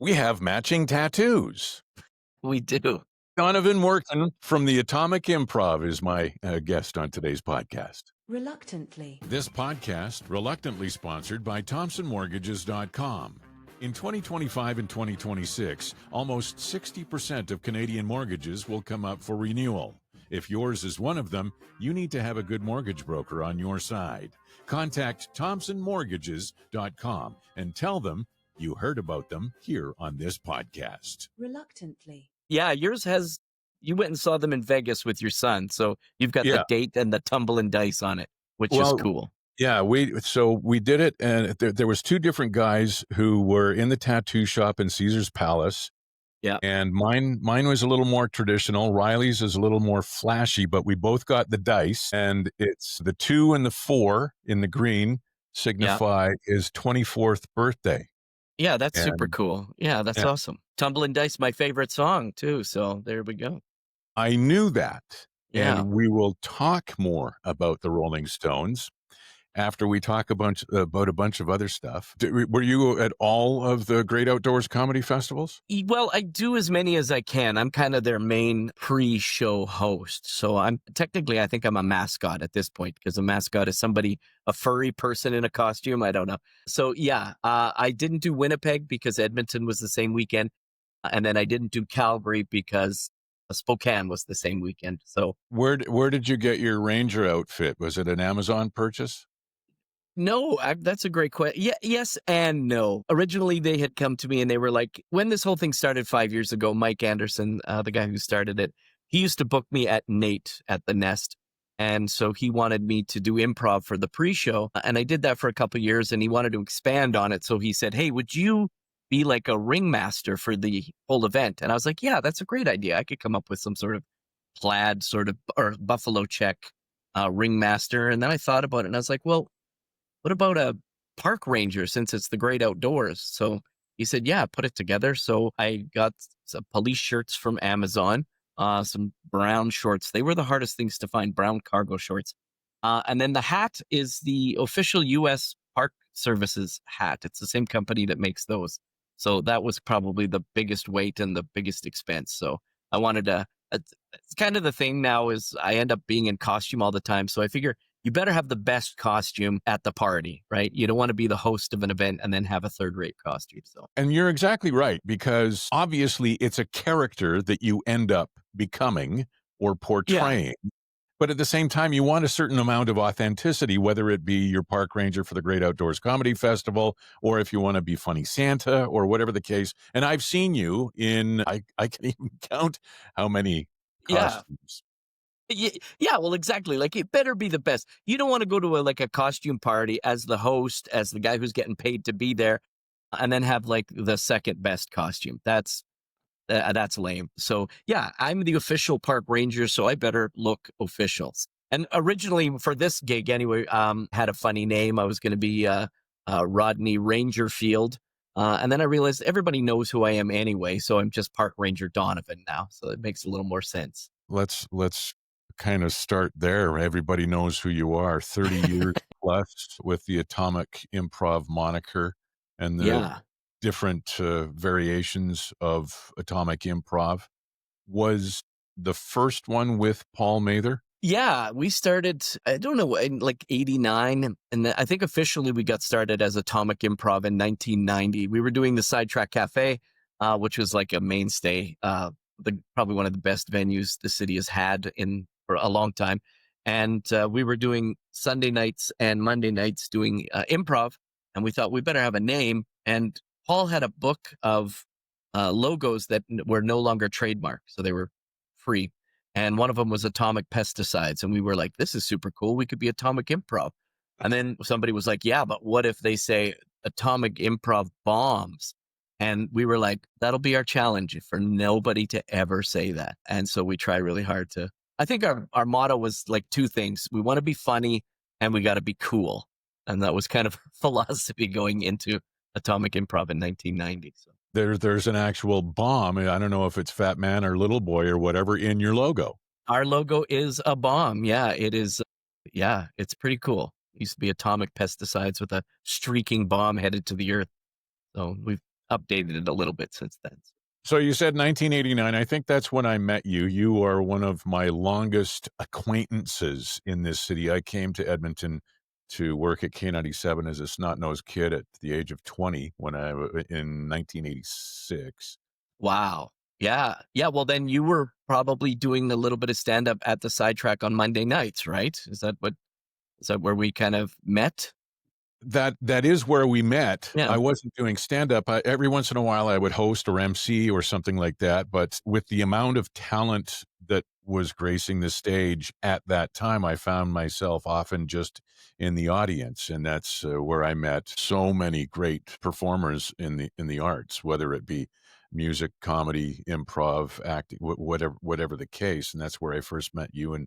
We have matching tattoos. We do. Donovan Workun from the Atomic Improv is my guest on today's podcast. Reluctantly. This podcast, reluctantly sponsored by ThompsonMortgages.com. In 2025 and 2026, almost 60% of Canadian mortgages will come up for renewal. If yours is one of them, you need to have a good mortgage broker on your side. Contact ThompsonMortgages.com and tell them you heard about them here on this podcast. Reluctantly. Yeah, yours has, you went and saw them in Vegas with your son. So you've got the date and the tumble and dice on it, which is cool. Yeah, we did it, and there was two different guys who were in the tattoo shop in Caesar's Palace. Yeah. And mine was a little more traditional. Riley's is a little more flashy, but we both got the dice, and it's the 2 and the 4 in the green signify his 24th birthday. Yeah, that's super cool. Yeah, that's awesome. Tumble and Dice, my favorite song too. So there we go. I knew that. Yeah. And we will talk more about the Rolling Stones after we talk about a bunch of other stuff. Were you at all of the Great Outdoors comedy festivals? Well, I do as many as I can. I'm kind of their main pre-show host. So I think I'm a mascot at this point, because a mascot is somebody, a furry person in a costume. I don't know. So yeah, I didn't do Winnipeg because Edmonton was the same weekend. And then I didn't do Calgary because Spokane was the same weekend. So where did you get your Ranger outfit? Was it an Amazon purchase? No, that's a great question. Yes and no. Originally, they had come to me and they were like, when this whole thing started 5 years ago, Mike Anderson, the guy who started it, he used to book me at Nate at the Nest. And so he wanted me to do improv for the pre-show. And I did that for a couple of years and he wanted to expand on it. So he said, hey, would you be like a ringmaster for the whole event? And I was like, yeah, that's a great idea. I could come up with some sort of plaid or buffalo check ringmaster. And then I thought about it and I was like, well, what about a park ranger since it's the great outdoors? So he said, yeah, put it together. So I got some police shirts from Amazon, some brown shorts. They were the hardest things to find, brown cargo shorts. And then the hat is the official U.S. Park Services hat. It's the same company that makes those. So that was probably the biggest weight and the biggest expense. So I wanted to, it's kind of the thing now is I end up being in costume all the time. So I figure you better have the best costume at the party, right? You don't want to be the host of an event and then have a third-rate costume. So, and you're exactly right, because obviously it's a character that you end up becoming or portraying. Yeah. But at the same time, you want a certain amount of authenticity, whether it be your park ranger for the Great Outdoors Comedy Festival, or if you want to be Funny Santa or whatever the case. And I've seen you in, I can even count how many costumes. Yeah, well, exactly. Like, it better be the best. You don't want to go to a costume party as the host, as the guy who's getting paid to be there, and then have like the second best costume. That's lame. So yeah, I'm the official park ranger, so I better look official. And originally for this gig anyway, had a funny name. I was going to be Rodney Rangerfield. And then I realized everybody knows who I am anyway, so I'm just Park Ranger Donovan now. So it makes a little more sense. Let's kind of start there. Everybody knows who you are. 30 years plus with the Atomic Improv moniker and the different variations of Atomic Improv. Was the first one with Paul Mather? Yeah, we started, I don't know, in like 89. And I think officially we got started as Atomic Improv in 1990. We were doing the Sidetrack Cafe, which was like a mainstay, probably one of the best venues the city has had for a long time. And we were doing Sunday nights and Monday nights doing improv. And we thought we better have a name. And Paul had a book of logos that were no longer trademarked. So they were free. And one of them was Atomic Pesticides. And we were like, this is super cool. We could be Atomic Improv. And then somebody was like, yeah, but what if they say Atomic Improv Bombs? And we were like, that'll be our challenge for nobody to ever say that. And so we try really hard to, I think our motto was like two things. We want to be funny and we got to be cool. And that was kind of philosophy going into Atomic Improv in 1990. So there's an actual bomb. I don't know if it's Fat Man or Little Boy or whatever in your logo. Our logo is a bomb. Yeah, it is. Yeah, it's pretty cool. It used to be Atomic Pesticides with a streaking bomb headed to the earth. So updated it a little bit since then. So you said 1989. I think that's when I met you. You are one of my longest acquaintances in this city. I came to Edmonton to work at K97 as a snot-nosed kid at the age of 20 in 1986. Wow. Yeah. Yeah. Well, then you were probably doing a little bit of stand up at the Sidetrack on Monday nights, right? Is that where we kind of met? That is where we met. Yeah. I wasn't doing stand-up. Every once in a while, I would host or MC or something like that, but with the amount of talent that was gracing the stage at that time, I found myself often just in the audience, and that's where I met so many great performers in the arts, whether it be music, comedy, improv, acting, whatever the case, and that's where I first met you and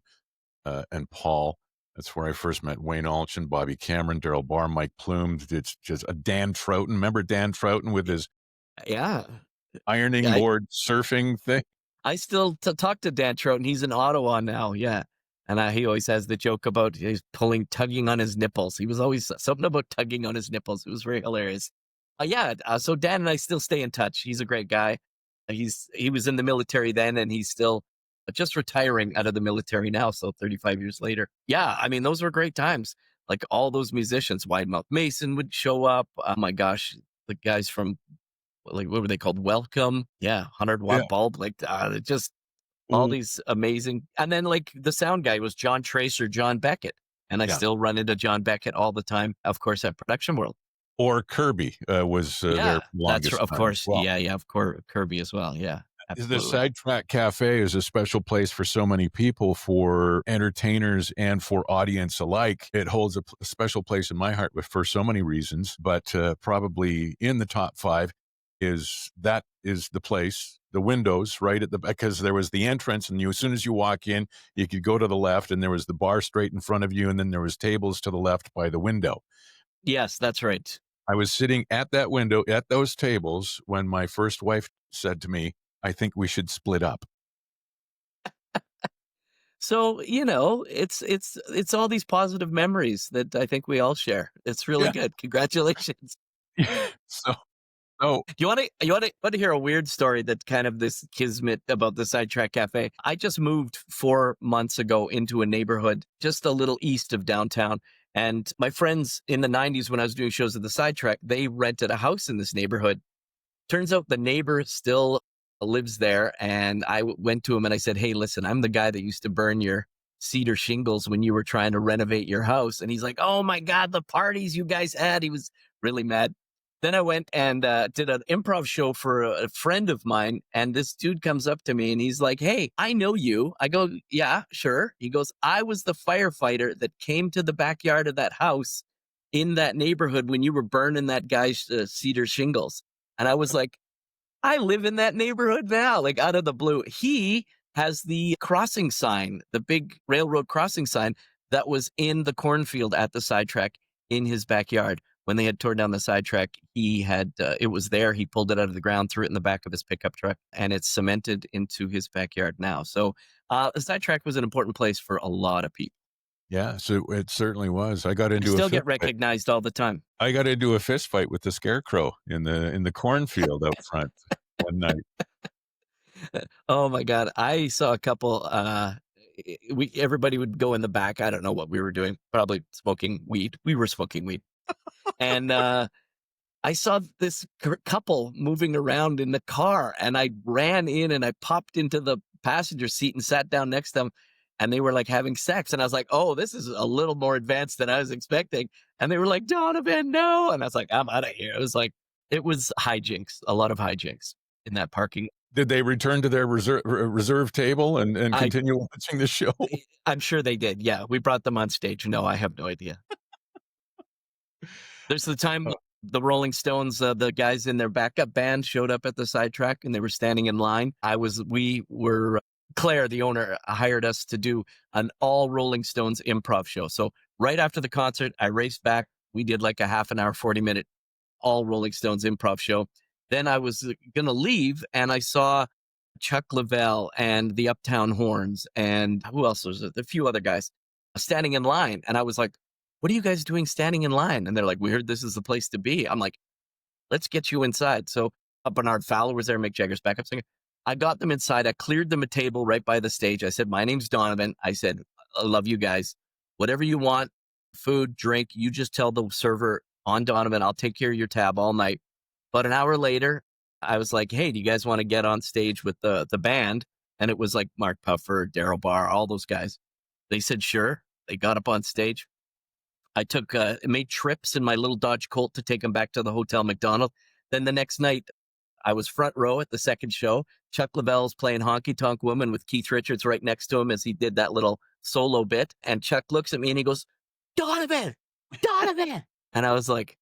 Paul. That's where I first met Wayne Alchin, Bobby Cameron, Daryl Barr, Mike Plume. It's just a Dan Troughton. Remember Dan Troughton with his Yeah. ironing I, board surfing thing? I still talk to Dan Troughton. He's in Ottawa now. Yeah. And he always has the joke about he's tugging on his nipples. He was always something about tugging on his nipples. It was very hilarious. So Dan and I still stay in touch. He's a great guy. He was in the military then, and he's still just retiring out of the military now. So 35 years later. Yeah. I mean, those were great times. Like all those musicians, Wide Mouth Mason would show up. Oh my gosh. The guys from, like, what were they called? Welcome. Yeah. 100-watt bulb. Like, just all these amazing. And then like the sound guy was John Tracer, John Beckett. And I still run into John Beckett all the time, of course, at Production World. Or Kirby was their longest That's of time course. as well. Yeah. Of course. Kirby as well. Yeah. The Absolutely. Sidetrack Cafe is a special place for so many people, for entertainers and for audience alike. It holds a special place in my heart for so many reasons, but probably in the top 5 is the place, the windows right at the back, because there was the entrance, and as soon as you walk in, you could go to the left, and there was the bar straight in front of you, and then there was tables to the left by the window. Yes, that's right. I was sitting at that window at those tables when my first wife said to me, "I think we should split up." So, it's all these positive memories that I think we all share. It's really good. Congratulations. So You want to hear a weird story that kind of this kismet about the Sidetrack Cafe? I just moved 4 months ago into a neighborhood just a little east of downtown. And my friends in the 90s, when I was doing shows at the Sidetrack, they rented a house in this neighborhood. Turns out the neighbor still lives there. And I went to him and I said, "Hey, listen, I'm the guy that used to burn your cedar shingles when you were trying to renovate your house." And he's like, "Oh my God, the parties you guys had." He was really mad. Then I went and did an improv show for a friend of mine. And this dude comes up to me and he's like, "Hey, I know you." I go, "Yeah, sure." He goes, "I was the firefighter that came to the backyard of that house in that neighborhood when you were burning that guy's cedar shingles." And I was like, "I live in that neighborhood now," like out of the blue. He has the crossing sign, the big railroad crossing sign that was in the cornfield at the Sidetrack in his backyard. When they had torn down the Sidetrack, he had, it was there. He pulled it out of the ground, threw it in the back of his pickup truck, and it's cemented into his backyard now. So the Sidetrack was an important place for a lot of people. yeah, so it certainly was. I got I into still a get fist fight. recognized all the time. I got into a fist fight with the scarecrow in the cornfield out front one night. Oh my God. I saw a couple, everybody would go in the back. I don't know what we were doing, probably smoking weed. We were smoking weed. And I saw this couple moving around in the car, and I ran in and I popped into the passenger seat and sat down next to them, and they were like having sex. And I was like, "Oh, this is a little more advanced than I was expecting." And they were like, "Donovan, no." And I was like, "I'm out of here." It was hijinks, a lot of hijinks in that parking. Did they return to their reserve table and I, continue watching the show? I'm sure they did. Yeah. We brought them on stage. No, I have no idea. There's the time the Rolling Stones, the guys in their backup band showed up at the Sidetrack and they were standing in line. Claire, the owner, hired us to do an all Rolling Stones improv show. So right after the concert, I raced back. We did like a half an hour, 40-minute all Rolling Stones improv show. Then I was going to leave and I saw Chuck Leavell and the Uptown Horns and who else was it? A few other guys standing in line. And I was like, "What are you guys doing standing in line?" And they're like, "We heard this is the place to be." I'm like, let's get you inside. So Bernard Fowler was there, Mick Jagger's backup singer. I got them inside. I cleared them a table right by the stage. I said, my name's Donovan. I said, I love you guys. Whatever you want, food, drink, you just tell the server on Donovan, I'll take care of your tab all night. But an hour later, I was like, hey, do you guys want to get on stage with the band? And it was like Mark Puffer, Daryl Barr, all those guys. They said, sure. They got up on stage. I made trips in my little Dodge Colt to take them back to the Hotel McDonald. Then the next night, I was front row at the second show. Chuck Leavell's playing Honky Tonk Woman with Keith Richards right next to him as he did that little solo bit. And Chuck looks at me and he goes, Donovan! And I was like,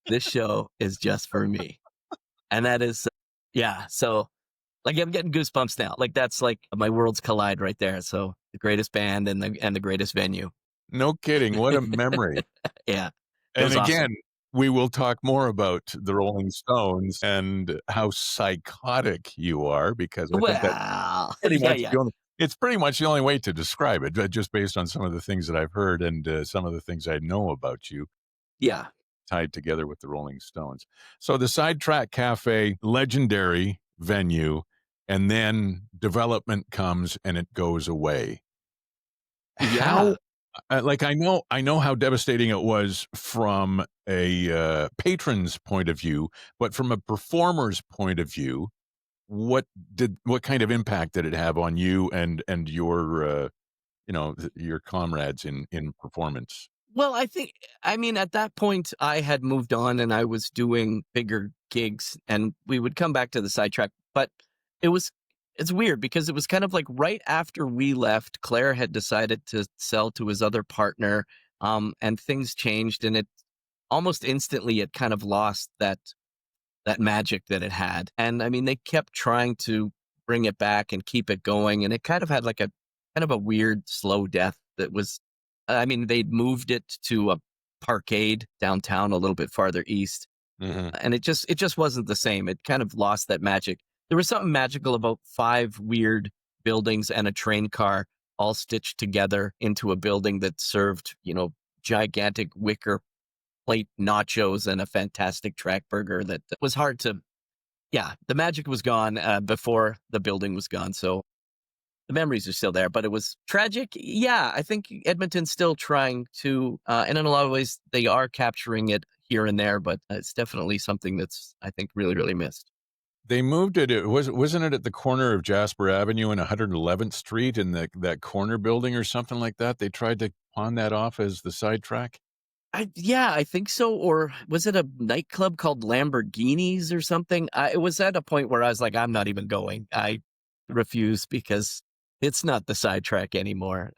this show is just for me. And that is, so like I'm getting goosebumps now. Like that's like my worlds collide right there. So the greatest band and the greatest venue. No kidding. What a memory. Yeah. And again, awesome. We will talk more about the Rolling Stones and how psychotic you are, because I think that's pretty much it's pretty much the only way to describe it, just based on some of the things that I've heard and some of the things I know about you. Yeah. Tied together with the Rolling Stones. So the Sidetrack Cafe, legendary venue, and then development comes and it goes away. Yeah. Like I know how devastating it was from a patron's point of view, but from a performer's point of view, what kind of impact did it have on you and your your comrades in performance? Well, I mean, at that point, I had moved on and I was doing bigger gigs, and we would come back to the Sidetrack. But it's weird because it was kind of like right after we left, Claire had decided to sell to his other partner, and things changed, and it almost instantly it kind of lost that magic that it had. And I mean, they kept trying to bring it back and keep it going, and it kind of had like a kind of a weird slow death that was. I mean, they'd moved it to a parkade downtown a little bit farther east, and it just wasn't the same. It kind of lost that magic. There was something magical about 5 weird buildings and a train car all stitched together into a building that served, gigantic wicker plate nachos and a fantastic track burger that was hard to. Yeah, the magic was gone before the building was gone. So the memories are still there, but it was tragic. Yeah, I think Edmonton's still trying to, and in a lot of ways, they are capturing it here and there, but it's definitely something that's, I think, really, really missed. They moved it. Wasn't it at the corner of Jasper Avenue and 111th Street in that corner building or something like that? They tried to pawn that off as the Sidetrack. I think so. Or was it a nightclub called Lamborghinis or something? It was at a point where I was like, I'm not even going. I refuse because it's not the Sidetrack anymore.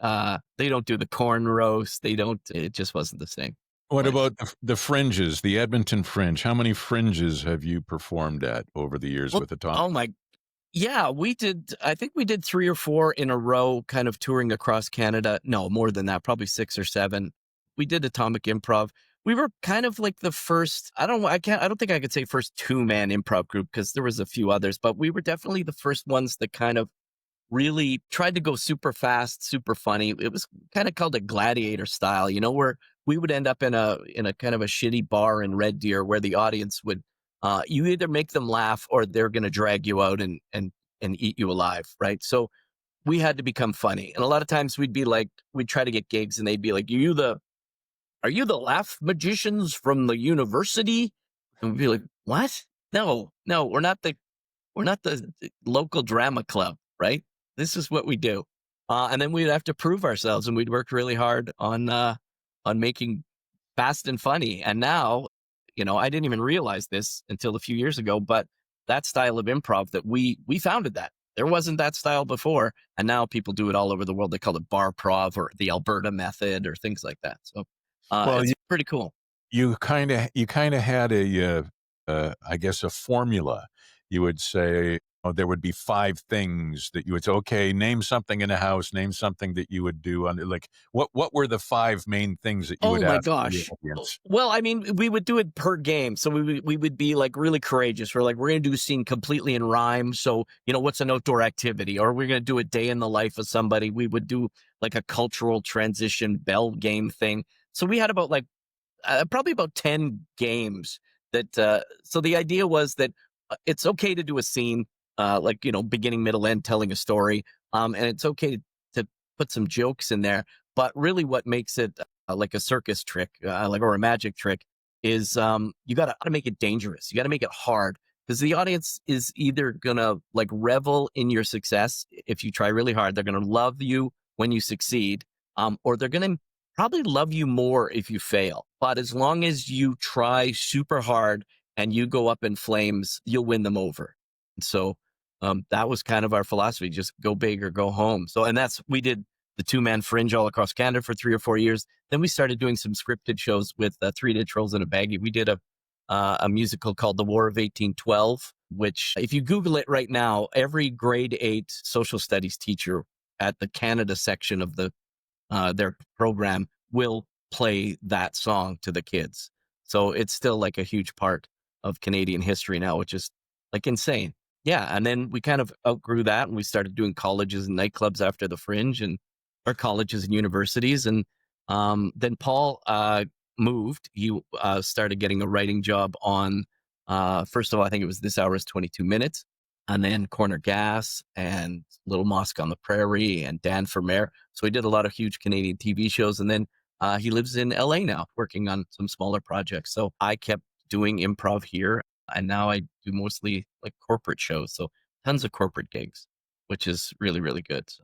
They don't do the corn roast. It just wasn't the same. What about the fringes, the Edmonton Fringe? How many fringes have you performed at over the years with Atomic? Oh my, yeah, we did. I think we did 3 or 4 in a row, kind of touring across Canada. No, more than that, probably 6 or 7. We did Atomic Improv. We were kind of like the first. I don't think I could say first 2-man improv group because there was a few others, but we were definitely the first ones that kind of really tried to go super fast, super funny. It was kind of called a gladiator style, where we would end up in a kind of a shitty bar in Red Deer where the audience would, you either make them laugh or they're going to drag you out and eat you alive. Right. So we had to become funny. And a lot of times we'd try to get gigs and they'd be like, are you the laugh magicians from the university? And we'd be like, what? No, we're not the local drama club. Right. This is what we do. And then we'd have to prove ourselves, and we'd worked really hard on making fast and funny. And now, I didn't even realize this until a few years ago, but that style of improv that we founded that. There wasn't that style before. And now people do it all over the world. They call it bar prov or the Alberta method or things like that. So it's pretty cool. You kind of had I guess a formula. You would say, there would be 5 things that you would say, okay, name something in a house, name something that you would do on like, what were the 5 main things that you would ask? Oh my gosh. Well, I mean, we would do it per game. So we would be like really courageous. We're going to do a scene completely in rhyme. So, what's an outdoor activity? Or we're going to do a day in the life of somebody. We would do like a cultural transition bell game thing. So we had about probably about 10 games So the idea was that it's okay to do a scene, like, beginning, middle, end, telling a story. And it's okay to put some jokes in there. But really what makes it like a circus trick, or a magic trick is you got to make it dangerous. You got to make it hard because the audience is either going to like revel in your success. If you try really hard, they're going to love you when you succeed, or they're going to probably love you more if you fail. But as long as you try super hard and you go up in flames, you'll win them over. And so that was kind of our philosophy, just go big or go home. So, and we did the 2-man Fringe all across Canada for 3 or 4 years. Then we started doing some scripted shows with 3 Trolls in a Baggie. We did a musical called The War of 1812, which if you Google it right now, every grade 8 social studies teacher at the Canada section of their program will play that song to the kids. So it's still like a huge part of Canadian history now, which is like insane. Yeah. And then we kind of outgrew that and we started doing colleges and nightclubs after the Fringe or colleges and universities. And then Paul moved. He started getting a writing job on, first of all, I think it was This Hour is 22 Minutes. And then Corner Gas and Little Mosque on the Prairie and Dan for Mayor. So he did a lot of huge Canadian TV shows. And then he lives in LA now, working on some smaller projects. So I kept doing improv here. And now I do mostly like corporate shows. So tons of corporate gigs, which is really, really good. So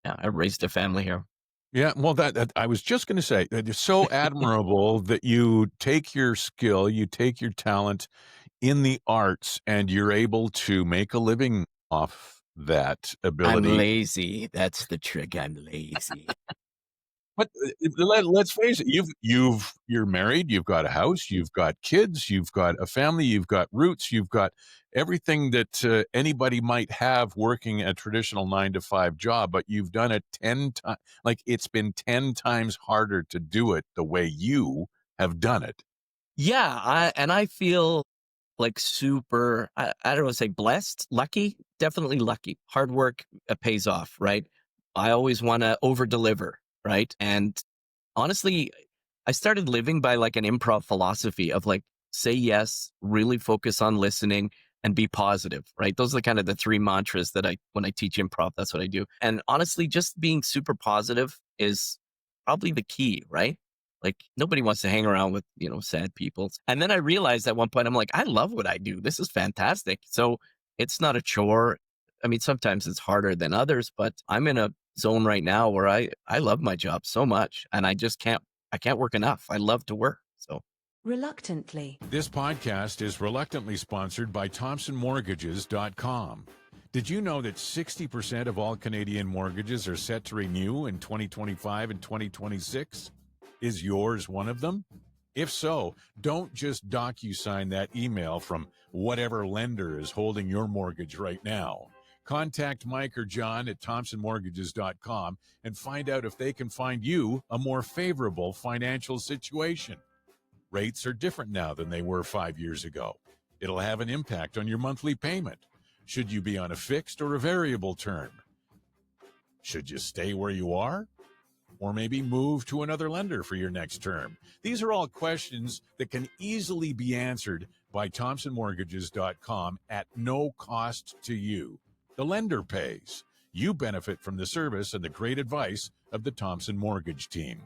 yeah, I raised a family here. Yeah, well, that I was just going to say, that it's so admirable that you take your skill, you take your talent in the arts, and you're able to make a living off that I'm ability. lazy. That's the trick. I'm lazy. But let's face it, you're married, you've got a house, you've got kids, you've got a family, you've got roots, you've got everything that anybody might have working a traditional 9-to-5 job, but you've done it 10 times. Like it's been 10 times harder to do it the way you have done it. Yeah, I feel like super, I don't want to say blessed, lucky, definitely lucky. Hard work pays off, right? I always want to over deliver, right? And honestly, I started living by like an improv philosophy of like, say yes, really focus on listening and be positive, right? Those are kind of the 3 mantras that when I teach improv, that's what I do. And honestly, just being super positive is probably the key, right? Like nobody wants to hang around with, sad people. And then I realized at one point, I'm like, I love what I do. This is fantastic. So it's not a chore. I mean, sometimes it's harder than others, but I'm in a zone right now where I love my job so much and I can't work enough. I love to work. So Reluctantly. This podcast is reluctantly sponsored by ThompsonMortgages.com. Did you know that 60% of all Canadian mortgages are set to renew in 2025 and 2026? Is yours one of them? If so, don't just DocuSign that email from whatever lender is holding your mortgage right now. Contact Mike or John at ThompsonMortgages.com and find out if they can find you a more favorable financial situation. Rates are different now than they were 5 years ago. It'll have an impact on your monthly payment. Should you be on a fixed or a variable term? Should you stay where you are? Or maybe move to another lender for your next term? These are all questions that can easily be answered by ThompsonMortgages.com at no cost to you. The lender pays. You benefit from the service and the great advice of the Thompson Mortgage team.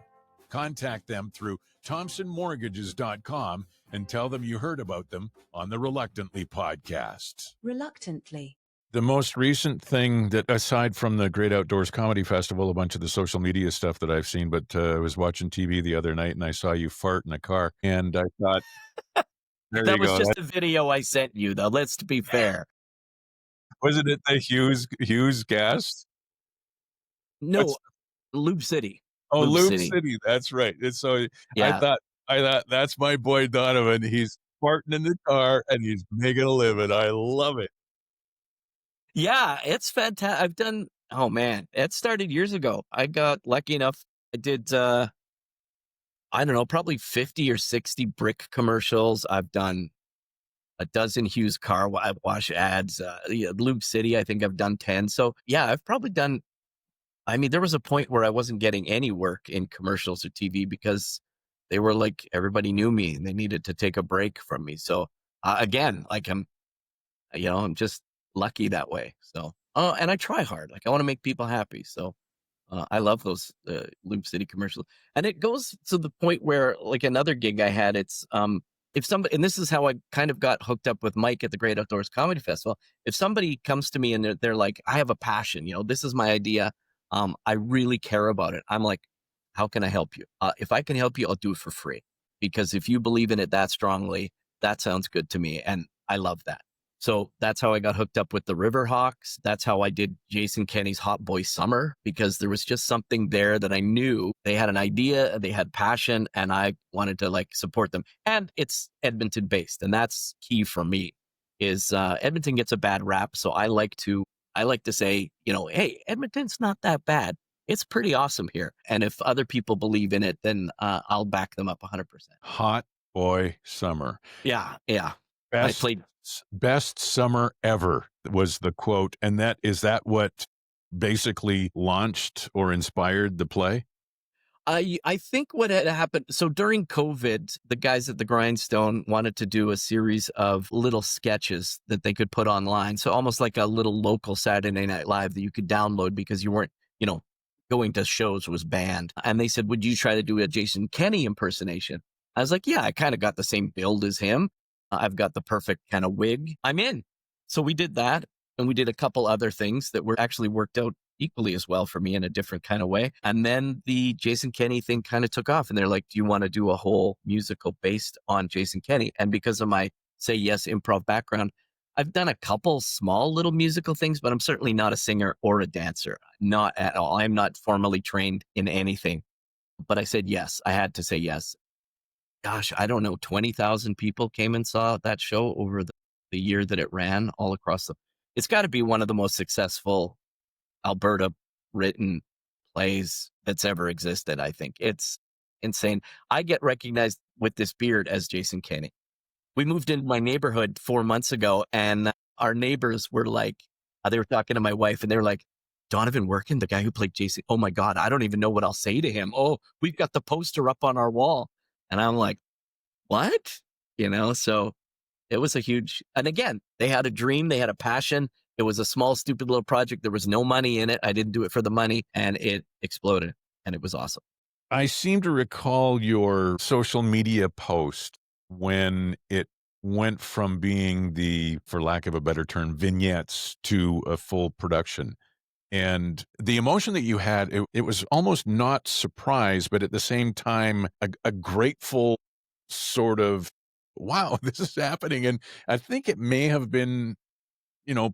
Contact them through ThompsonMortgages.com and tell them you heard about them on the Reluctantly podcast. Reluctantly. The most recent thing that, aside from the Great Outdoors Comedy Festival, a bunch of the social media stuff that I've seen, but I was watching TV the other night and I saw you fart in a car and I thought, there that you was go. just a video I sent you, though. Let's be fair. Wasn't it the Hughes gas? No, Lube City. Oh, Lube City. That's right. And so Yeah. I thought that's my boy Donovan. He's farting in the car and he's making a living. I love it. Yeah, it's fantastic. Oh man, it started years ago. I got lucky enough. I did, I don't know, probably 50 or 60 brick commercials. I've done a dozen Hughes car wash ads. Lube City, I think I've done 10. So yeah, I've probably done, I mean, there was a point where I wasn't getting any work in commercials or TV because they were like, everybody knew me and they needed to take a break from me. So again, like I'm just lucky that way. So, and I try hard. Like I want to make people happy. So I love those Loop City commercials, and it goes to the point where, like another gig I had, it's if somebody, and this is how I kind of got hooked up with Mike at the Great Outdoors Comedy Festival. If somebody comes to me and they're like, I have a passion, this is my idea, I really care about it. I'm like, how can I help you? If I can help you, I'll do it for free, because if you believe in it that strongly, that sounds good to me, and I love that. So that's how I got hooked up with the Riverhawks. That's how I did Jason Kenney's Hot Boy Summer, because there was just something there that I knew they had an idea, they had passion, and I wanted to like support them. And it's Edmonton based. And that's key for me is Edmonton gets a bad rap. So I like to say, hey, Edmonton's not that bad. It's pretty awesome here. And if other people believe in it, then I'll back them up 100%. Hot Boy Summer. Yeah. Yeah. I Best, played best summer ever was the quote. And is that what basically launched or inspired the play? I think what had happened, so during COVID, the guys at the Grindstone wanted to do a series of little sketches that they could put online. So almost like a little local Saturday Night Live that you could download because you weren't, going to shows was banned. And they said, would you try to do a Jason Kenney impersonation? I was like, yeah, I kind of got the same build as him. I've got the perfect kind of wig. I'm in. So we did that. And we did a couple other things that were actually worked out equally as well for me in a different kind of way. And then the Jason Kenney thing kind of took off, and they're like, do you want to do a whole musical based on Jason Kenney? And because of my Say Yes improv background, I've done a couple small little musical things, but I'm certainly not a singer or a dancer. Not at all. I'm not formally trained in anything. But I said yes. I had to say yes. Gosh, I don't know, 20,000 people came and saw that show over the year that it ran all across it's got to be one of the most successful Alberta written plays that's ever existed. I think it's insane. I get recognized with this beard as Jason Kenney. We moved into my neighborhood 4 months ago, and our neighbors were like, they were talking to my wife, and they were like, Donovan Workun, the guy who played Jason. Oh my God, I don't even know what I'll say to him. Oh, we've got the poster up on our wall. And I'm like, what? So it was a huge, and again, they had a dream, they had a passion. It was a small, stupid little project. There was no money in it. I didn't do it for the money, and it exploded, and it was awesome. I seem to recall your social media post when it went from being for lack of a better term, vignettes to a full production. And the emotion that you had, it was almost not surprise, but at the same time, a grateful sort of, wow, this is happening. And I think it may have been,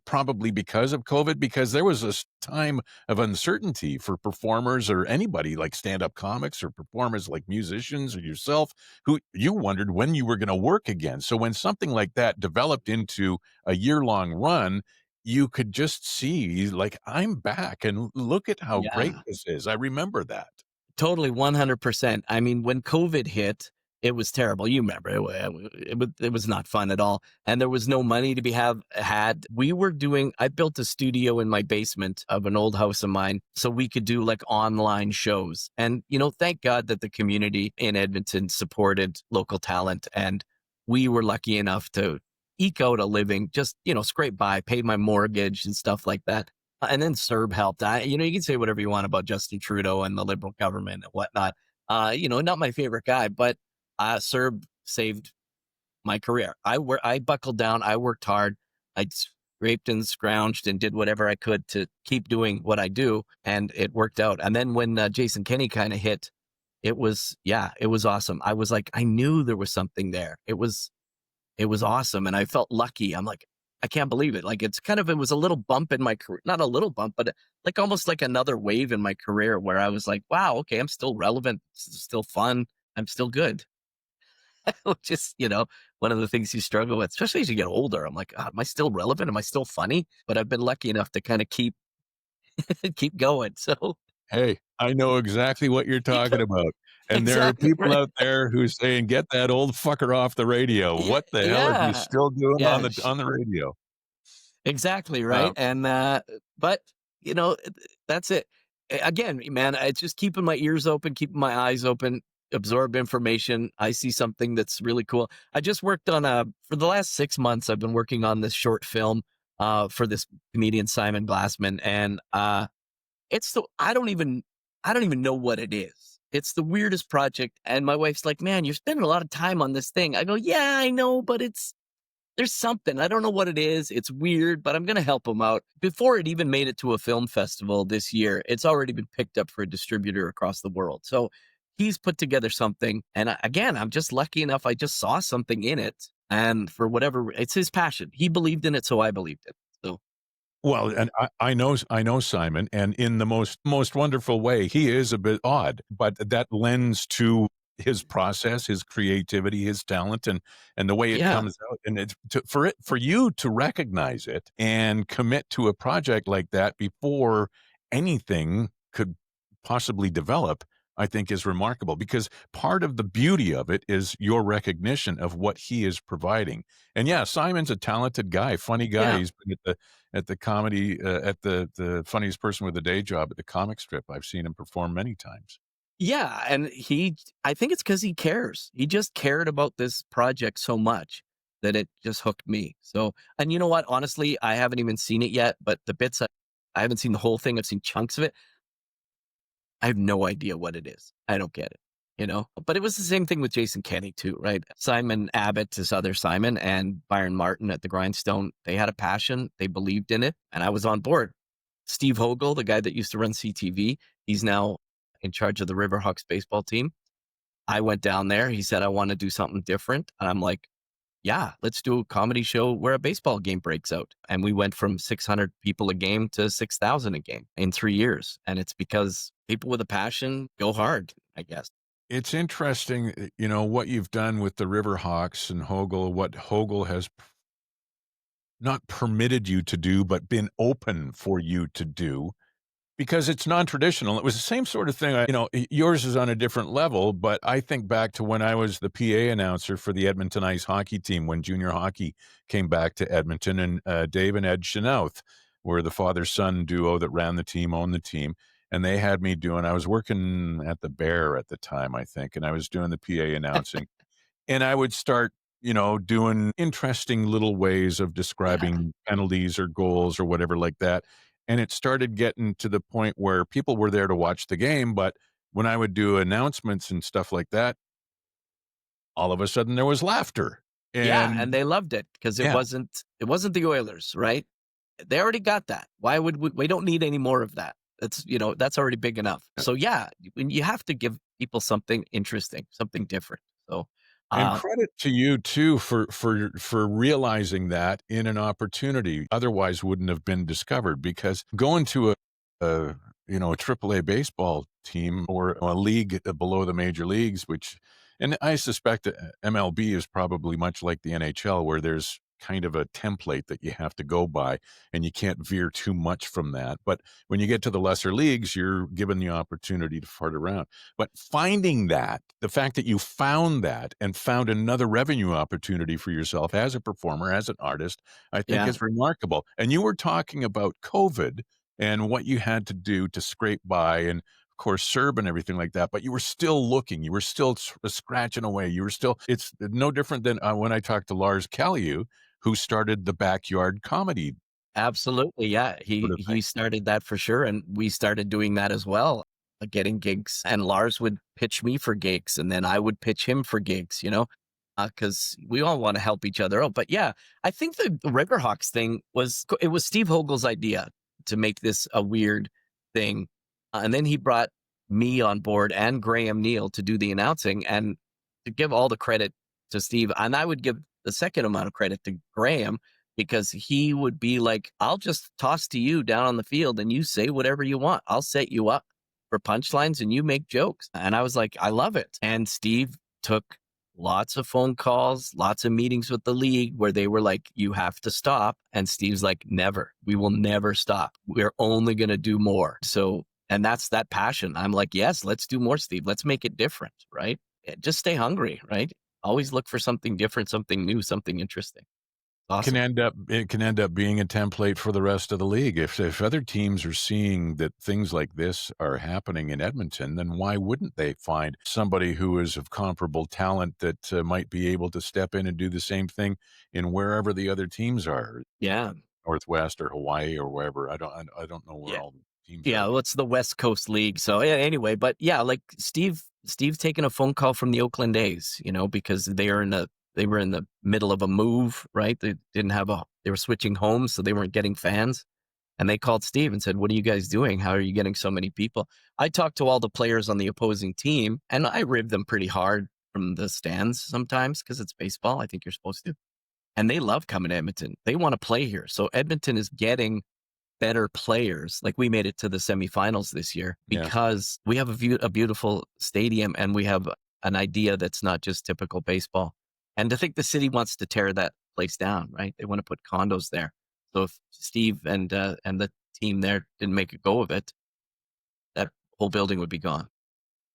probably because of COVID, because there was this time of uncertainty for performers or anybody like stand-up comics or performers like musicians or yourself, who you wondered when you were going to work again. So when something like that developed into a year-long run, you could just see like, I'm back and look at how great Yeah. this is. I remember that. Totally, 100%. I mean, when COVID hit, it was terrible. You remember, it was not fun at all. And there was no money to be had. I built a studio in my basement of an old house of mine so we could do like online shows. And, thank God that the community in Edmonton supported local talent. And we were lucky enough to eke out a living, just, scrape by, pay my mortgage and stuff like that. And then CERB helped. You can say whatever you want about Justin Trudeau and the Liberal government and whatnot. Not my favorite guy, but CERB saved my career. I buckled down. I worked hard. I scraped and scrounged and did whatever I could to keep doing what I do, and it worked out. And then when Jason Kenney kind of hit, it was awesome. I was like, I knew there was something there. It was awesome, and I felt lucky. I'm like, I can't believe it. Like, it was a little bump in my career, not a little bump, but like almost like another wave in my career where I was like, wow, okay, I'm still relevant, still fun, I'm still good. Which is, one of the things you struggle with, especially as you get older. I'm like, God, am I still relevant? Am I still funny? But I've been lucky enough to kind of keep going. So Hey, I know exactly what you're talking about. And there are exactly people right. out there who saying, "Get that old fucker off the radio. Yeah, What the hell are you yeah, still doing on yeah. the radio?" Exactly, right? Um, And, but, you know, that's it. Again, man, it's just keeping my ears open, keeping my eyes open. absorb information. I see something that's really cool. I just worked on for the last 6 months, I've been working on this short film for this comedian, Simon Glassman. And I don't even know what it is. It's the weirdest project. And my wife's like, man, you're spending a lot of time on this thing. I go, yeah, I know, but there's something. I don't know what it is. It's weird, but I'm going to help him out. Before it even made it to a film festival this year, it's already been picked up for a distributor across the world. So he's put together something. And again, I'm just lucky enough. I just saw something in it. And for whatever, it's his passion. He believed in it, so I believed it. So Well, and I know Simon, and in the most wonderful way. He is a bit odd, but that lends to his process, his creativity, his talent, and the way it yeah, comes out. And for you to recognize it and commit to a project like that before anything could possibly develop, I think is remarkable, because part of the beauty of it is your recognition of what he is providing. And yeah, Simon's a talented guy, funny guy. yeah. He's been at the comedy at the funniest person with a day job at the comic strip. I've seen him perform many times. Yeah, and I think it's because he cares. He just cared about this project so much that it just hooked me. So, and you know what? Honestly, I haven't even seen it yet, but I haven't seen the whole thing. I've seen chunks of it. I have no idea what it is. I don't get it, you know? But it was the same thing with Jason Kenney too, right? Simon Abbott, this other Simon, and Byron Martin at the Grindstone, they had a passion. They believed in it, and I was on board. Steve Hogle, the guy that used to run CTV, he's now in charge of the Riverhawks baseball team. I went down there. He said, I want to do something different. And I'm like, yeah, let's do a comedy show where a baseball game breaks out. And we went from 600 people a game to 6,000 a game in 3 years. And it's because people with a passion go hard, I guess. It's interesting, what you've done with the Riverhawks and Hogle, what Hogle has not permitted you to do, but been open for you to do. Because it's non-traditional. It was the same sort of thing. Yours is on a different level, but I think back to when I was the PA announcer for the Edmonton ice hockey team when junior hockey came back to Edmonton, and Dave and Ed Chenouth were the father-son duo that ran the team, owned the team, and they had me I was working at the Bear at the time, I think, and I was doing the PA announcing. And I would start, doing interesting little ways of Yeah. describing penalties or goals or whatever like that. And it started getting to the point where people were there to watch the game, but when I would do announcements and stuff like that, all of a sudden there was laughter. Yeah. And And they loved it because yeah, it wasn't the Oilers, right? They already got that. Why would we don't need any more of that. That's already big enough. So yeah, when you have to give people something interesting, something different. So, and uh, credit to you too for realizing that in an opportunity otherwise wouldn't have been discovered, because going to a triple A baseball team or a league below the major leagues, and I suspect MLB is probably much like the NHL, where there's kind of a template that you have to go by and you can't veer too much from that. But when you get to the lesser leagues, you're given the opportunity to fart around. But finding that, the fact that you found that and found another revenue opportunity for yourself as a performer, as an artist, I think yeah, is remarkable. And you were talking about COVID and what you had to do to scrape by, and of course serve and everything like that, but you were still looking, you were still scratching away, it's no different than when I talked to Lars Calliew, who started the backyard comedy absolutely. Yeah. sort He of thing. he started that for sure. And we started doing that as well, getting gigs. And Lars would pitch me for gigs and then I would pitch him for gigs, because we all want to help each other out. But yeah, I think the Riverhawks thing it was Steve Hogel's idea to make this a weird thing. And then he brought me on board and Graham Neal to do the announcing, and to give all the credit to Steve. And I would give the second amount of credit to Graham, because he would be like, I'll just toss to you down on the field and you say whatever you want. I'll set you up for punchlines and you make jokes. And I was like, I love it. And Steve took lots of phone calls, lots of meetings with the league where they were like, you have to stop. And Steve's like, never, we will never stop. We're only going to do more. So, and that's that passion. I'm like, yes, let's do more, Steve. Let's make it different, right? Just stay hungry, right? Always look for something different, something new, something interesting. Awesome. It can end up being a template for the rest of the league. If other teams are seeing that things like this are happening in Edmonton, then why wouldn't they find somebody who is of comparable talent that might be able to step in and do the same thing in wherever the other teams are, Yeah. Northwest or Hawaii or wherever. I don't know where Yeah. all the teams Yeah. are. Well, it's the West Coast League. So anyway, but yeah, like Steve taking a phone call from the Oakland A's, because they were in the middle of a move, right? They were switching homes, so they weren't getting fans. And they called Steve and said, "What are you guys doing? How are you getting so many people?" I talked to all the players on the opposing team, and I rib them pretty hard from the stands sometimes because it's baseball. I think you're supposed to. And they love coming to Edmonton. They want to play here. So Edmonton is getting better players. Like, we made it to the semifinals this year Yeah. because we have a beautiful stadium, and we have an idea that's not just typical baseball. And to think the city wants to tear that place down, right? They want to put condos there. So if Steve and the team there didn't make a go of it, that whole building would be gone.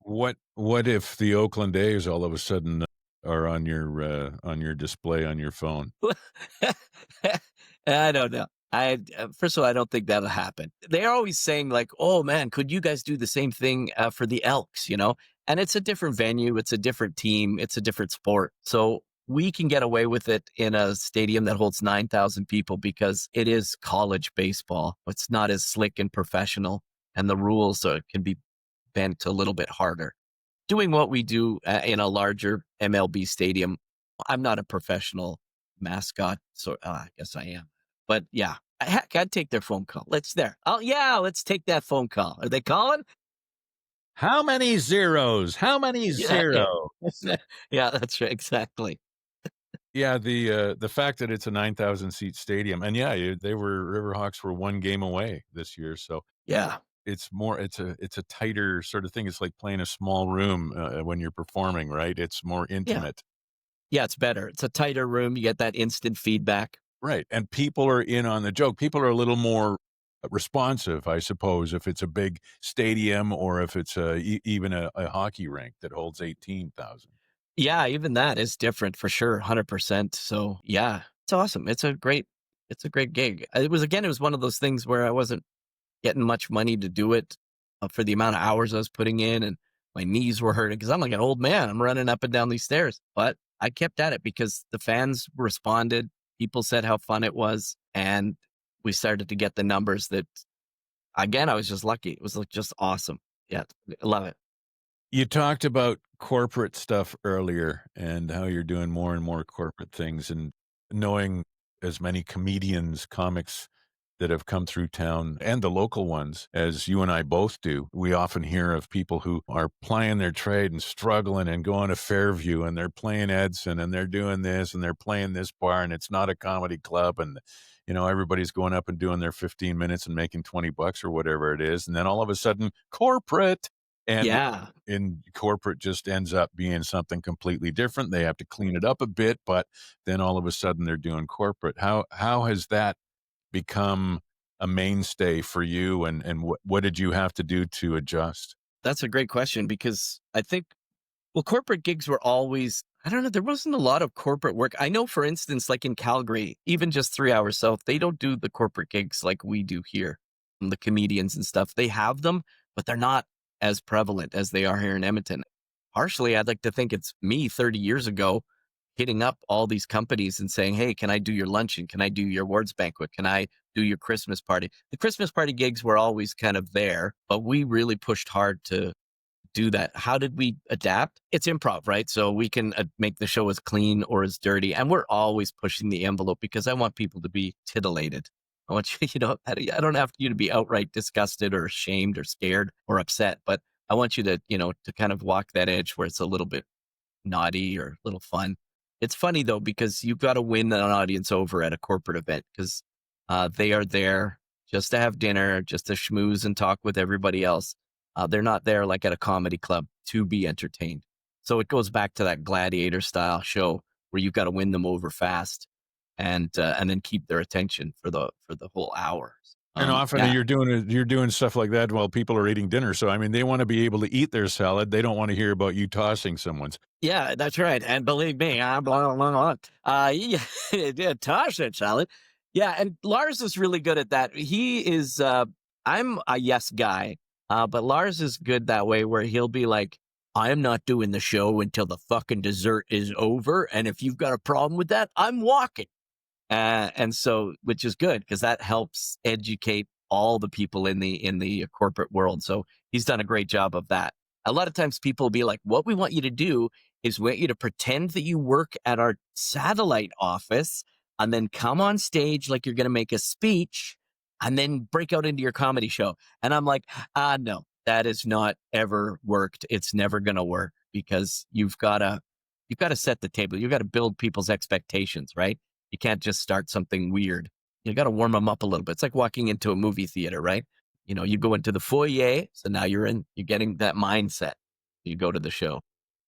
What if the Oakland A's all of a sudden are on your display on your phone? I don't know. First of all, I don't think that'll happen. They're always saying like, "Oh man, could you guys do the same thing for the Elks?" And it's a different venue, it's a different team, it's a different sport. So we can get away with it in a stadium that holds 9,000 people because it is college baseball. It's not as slick and professional, and the rules can be bent a little bit harder. Doing what we do in a larger MLB stadium, I'm not a professional mascot, so I guess I am. But yeah, heck, I'd take their phone call. Let's take that phone call. Are they calling? How many zeros? How many Yeah, zeros? yeah, that's right, exactly. Yeah, the fact that it's a 9,000 seat stadium, and yeah, Riverhawks were one game away this year, so Yeah, it's a tighter sort of thing. It's like playing a small room when you're performing, right? It's more yeah, intimate, yeah. It's better. It's a tighter room. You get that instant feedback. right? And people are in on the joke. People are a little more responsive, I suppose, if it's a big stadium or if it's even a hockey rink that holds 18,000. Yeah, even that is different for sure, 100%. So yeah, it's awesome. It's a great gig. It was one of those things where I wasn't getting much money to do it for the amount of hours I was putting in, and my knees were hurting because I'm like an old man. I'm running up and down these stairs, but I kept at it because the fans responded. People said how fun it was, and we started to get the numbers that, again, I was just lucky. It was like just awesome. Yeah, I love it. You talked about corporate stuff earlier and how you're doing more and more corporate things, and knowing as many comedians, comics that have come through town and the local ones as you and I both do. We often hear of people who are plying their trade and struggling and going to Fairview and they're playing Edson and they're doing this and they're playing this bar and it's not a comedy club, and everybody's going up and doing their 15 minutes and making $20 or whatever it is, and then all of a sudden corporate, and Yeah. in corporate just ends up being something completely different. They have to clean it up a bit, but then all of a sudden they're doing corporate. How has that become a mainstay for you, and what did you have to do to adjust? That's a great question because I think, well, corporate gigs were always, I don't know, there wasn't a lot of corporate work. I know, for instance, like in Calgary, even just 3 hours south, they don't do the corporate gigs like we do here. The comedians and stuff, they have them, but they're not as prevalent as they are here in Edmonton. Partially, I'd like to think it's me 30 years ago hitting up all these companies and saying, "Hey, can I do your luncheon? Can I do your awards banquet? Can I do your Christmas party?" The Christmas party gigs were always kind of there, but we really pushed hard to do that. How did we adapt? It's improv, right? So we can make the show as clean or as dirty. And we're always pushing the envelope because I want people to be titillated. I want you, I don't have you to be outright disgusted or ashamed or scared or upset, but I want you to kind of walk that edge where it's a little bit naughty or a little fun. It's funny though, because you've got to win an audience over at a corporate event because they are there just to have dinner, just to schmooze and talk with everybody else. They're not there like at a comedy club to be entertained. So it goes back to that gladiator style show where you've got to win them over fast and then keep their attention for the whole hour. And often Yeah, you're doing stuff like that while people are eating dinner. So I mean, they want to be able to eat their salad. They don't want to hear about you tossing someone's. yeah, that's right. And believe me, I'm blah, blah, blah. Yeah, yeah, Tosh that salad. Yeah, and Lars is really good at that. He is. I'm a yes guy, but Lars is good that way, where he'll be like, "I am not doing the show until the fucking dessert is over, and if you've got a problem with that, I'm walking." And so, which is good because that helps educate all the people in the corporate world. So he's done a great job of that. A lot of times people will be like, what we want you to do is we want you to pretend that you work at our satellite office and then come on stage like you're going to make a speech and then break out into your comedy show. And I'm like, no, that has not ever worked. It's never going to work because you've got to set the table. You've got to build people's expectations, right? You can't just start something weird. You got to warm them up a little bit. It's like walking into a movie theater, right? You know, you go into the foyer, so now you're getting that mindset. You go to the show.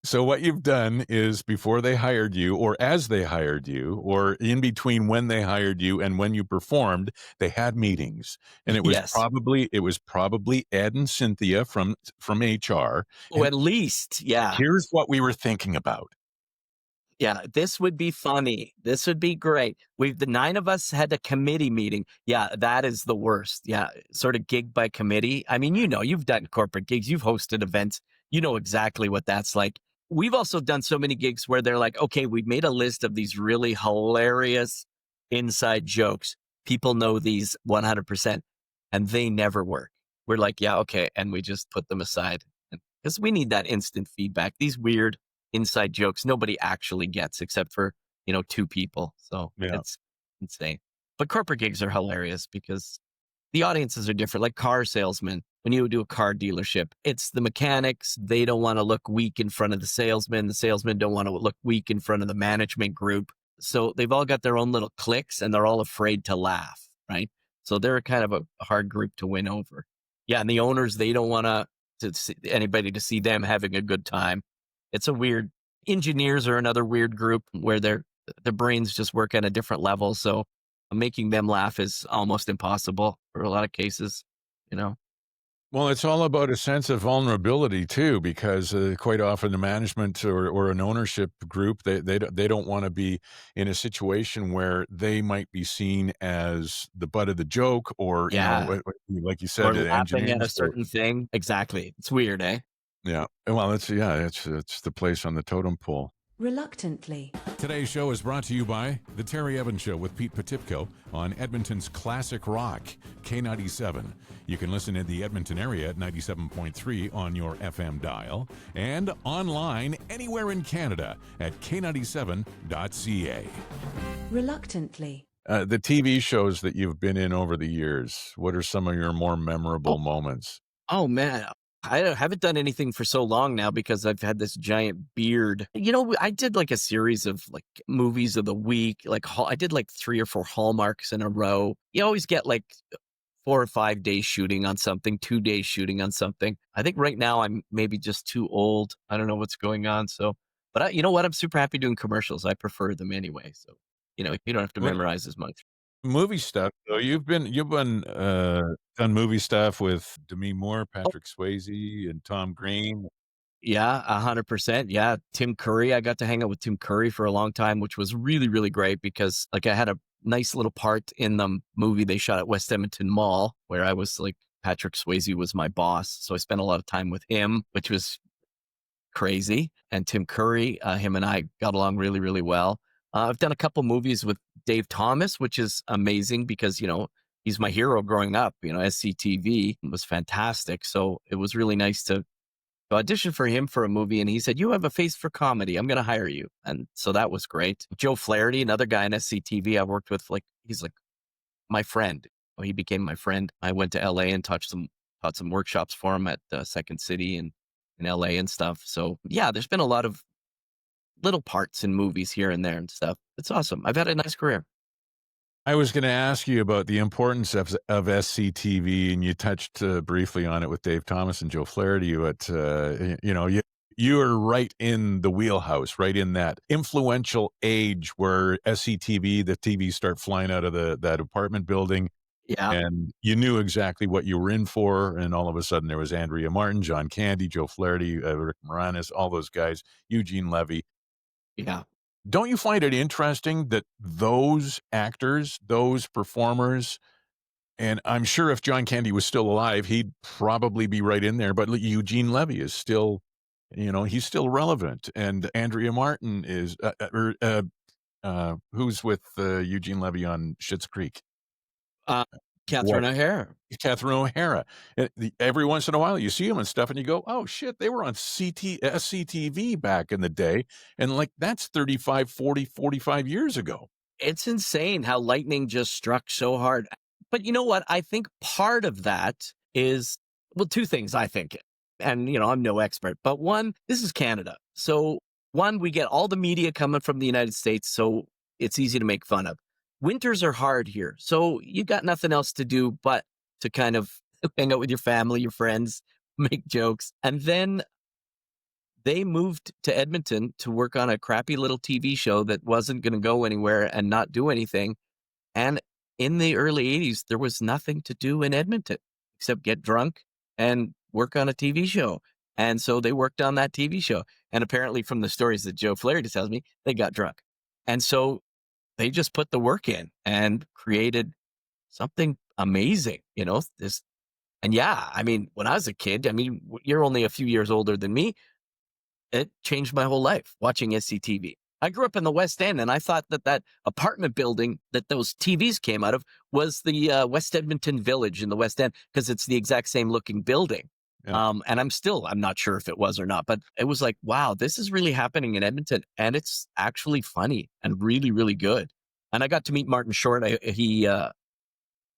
So what you've done is before they hired you, or as they hired you, or in between when they hired you and when you performed, they had meetings, and Yes. it was probably Ed and Cynthia from HR. Oh, And at least, yeah. here's what we were thinking about. Yeah, this would be funny. This would be great. The 9 of us had a committee meeting. Yeah, that is the worst. Yeah, sort of gig by committee. I mean, you've done corporate gigs, you've hosted events, you know exactly what that's like. We've also done so many gigs where they're like, okay, we've made a list of these really hilarious inside jokes. People know these 100%, and they never work. We're like, yeah, okay. And we just put them aside because we need that instant feedback. These weird inside jokes nobody actually gets except for 2 people, so Yeah. it's insane. But corporate gigs are hilarious because the audiences are different. Like car salesmen, when you do a car dealership, it's the mechanics. They don't want to look weak in front of the salesmen don't want to look weak in front of the management group, so they've all got their own little cliques and they're all afraid to laugh, right? So they're kind of a hard group to win over. Yeah, and the owners, they don't want to see anybody to see them having a good time. It's a weird. Engineers are another weird group where their brains just work at a different level. So making them laugh is almost impossible for a lot of cases, you know? Well, it's all about a sense of vulnerability too, because quite often the management or an ownership group, they don't want to be in a situation where they might be seen as the butt of the joke, or Yeah. like you Or said, the laughing at a engineers. certain thing. Exactly. It's weird, eh? Yeah, well, it's the place on the totem pole. Reluctantly. Today's show is brought to you by The Terry Evans Show with Pete Potipko on Edmonton's classic rock, K97. You can listen in the Edmonton area at 97.3 on your FM dial and online anywhere in Canada at k97.ca. Reluctantly. The TV shows that you've been in over the years, what are some of your more memorable moments? Oh, man. I haven't done anything for so long now because I've had this giant beard. I did like a series of like movies of the week. I did like 3 or 4 Hallmarks in a row. You always get like 4 or 5 days shooting on something, 2 days shooting on something. I think right now I'm maybe just too old. I don't know what's going on. So, but you know what? I'm super happy doing commercials. I prefer them anyway. So, you don't have to Well, memorize as much. movie stuff. So you've been done movie stuff with Demi Moore, Patrick Swayze, and Tom Green. Yeah, 100%. Yeah. Tim Curry. I got to hang out with Tim Curry for a long time, which was really, really great because like I had a nice little part in the movie they shot at West Edmonton Mall where I was like, Patrick Swayze was my boss. So I spent a lot of time with him, which was crazy. And Tim Curry, him and I got along really, really well. I've done a couple movies with Dave Thomas, which is amazing because, he's my hero growing up. SCTV was fantastic. So it was really nice to audition for him for a movie. And he said, you have a face for comedy. I'm going to hire you. And so that was great. Joe Flaherty, another guy in SCTV I worked with, he's like my friend. He became my friend. I went to LA and taught some workshops for him at Second City and in LA and stuff. So yeah, there's been a lot of little parts in movies here and there and stuff. It's awesome. I've had a nice career. I was going to ask you about the importance of SCTV, and you touched briefly on it with Dave Thomas and Joe Flaherty. But you are right in the wheelhouse, right in that influential age where SCTV, the TVs start flying out of that apartment building. Yeah. and you knew exactly what you were in for, and all of a sudden there was Andrea Martin, John Candy, Joe Flaherty, Rick Moranis, all those guys, Eugene Levy. Yeah. Don't you find it interesting that those actors, those performers, and I'm sure if John Candy was still alive, he'd probably be right in there, but Eugene Levy is still, he's still relevant, and Andrea Martin is, who's with Eugene Levy on Schitt's Creek? Uh, Catherine What? O'Hara. Catherine O'Hara. Every once in a while, you see them and stuff, and you go, "Oh, shit, they were on SCTV back in the day," and, like, that's 35, 40, 45 years ago. It's insane how lightning just struck so hard. But you know what? I think part of that is, well, two things, I think. And, I'm no expert, but one, this is Canada. So, one, we get all the media coming from the United States, so it's easy to make fun of. Winters are hard here. So, you got nothing else to do but to kind of hang out with your family, your friends, make jokes. And then they moved to Edmonton to work on a crappy little TV show that wasn't going to go anywhere and not do anything. And in the early 80s, there was nothing to do in Edmonton except get drunk and work on a TV show. And so they worked on that TV show. And apparently, from the stories that Joe Flaherty tells me, they got drunk. And so they just put the work in and created something amazing, this. And yeah, I mean, when I was a kid, I mean, you're only a few years older than me. It changed my whole life watching SCTV. I grew up in the West End, and I thought that apartment building that those TVs came out of was the West Edmonton Village in the West End, because it's the exact same looking building. Yeah. And I'm not sure if it was or not, but it was like, wow, this is really happening in Edmonton, and it's actually funny and really, really good. And I got to meet Martin Short. He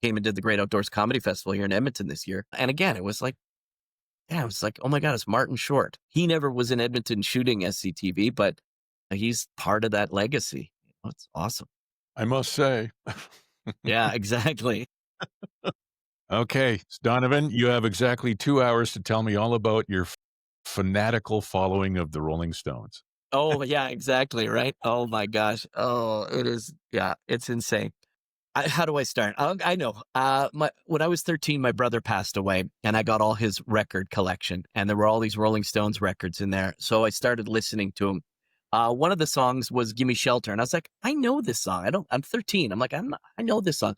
came and did the Great Outdoors Comedy Festival here in Edmonton this year. And again, it was like, yeah, I was like, oh my God, it's Martin Short. He never was in Edmonton shooting SCTV, but he's part of that legacy. It's awesome. I must say. Yeah, exactly. Okay, Donovan, you have exactly 2 hours to tell me all about your fanatical following of the Rolling Stones. Oh, yeah, exactly. Right. Oh my gosh. Oh, it is. Yeah, it's insane. How do I start? I know. When I was 13, my brother passed away, and I got all his record collection, and there were all these Rolling Stones records in there. So I started listening to them. One of the songs was "Gimme Shelter," and I was like, I know this song. I'm 13. I'm like, I know this song.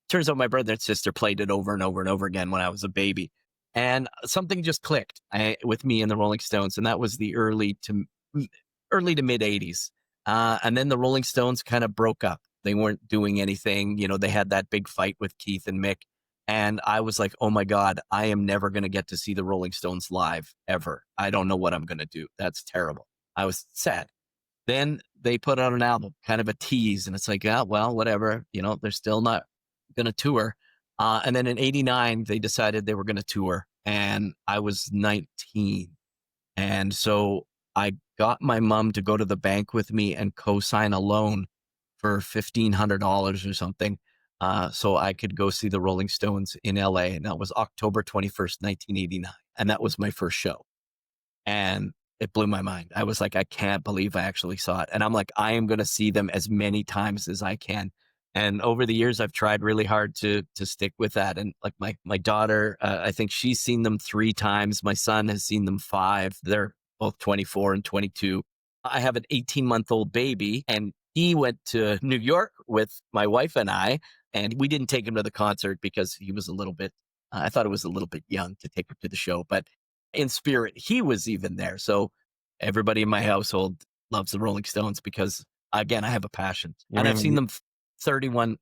Turns out my brother and sister played it over and over and over again when I was a baby, and something just clicked with me and the Rolling Stones, and that was the early to mid '80s. And then the Rolling Stones kind of broke up. They weren't doing anything. They had that big fight with Keith and Mick. And I was like, oh my God, I am never going to get to see the Rolling Stones live ever. I don't know what I'm going to do. That's terrible. I was sad. Then they put out an album, kind of a tease. And it's like, yeah, well, whatever. They're still not going to tour. And then in '89, they decided they were going to tour. And I was 19. And so I got my mom to go to the bank with me and co-sign a loan for $1,500 or something, so I could go see the Rolling Stones in LA. And that was October 21st, 1989. And that was my first show. And it blew my mind. I was like, I can't believe I actually saw it. And I'm like, I am going to see them as many times as I can. And over the years, I've tried really hard to stick with that. And like my daughter, I think she's seen them 3 times. My son has seen them 5. They're both 24 and 22. I have an 18-month-old baby, and he went to New York with my wife and I, and we didn't take him to the concert because he was a little bit, I thought it was a little bit young to take him to the show, but in spirit, he was even there. So everybody in my household loves the Rolling Stones because, again, I have a passion. And I've seen them 31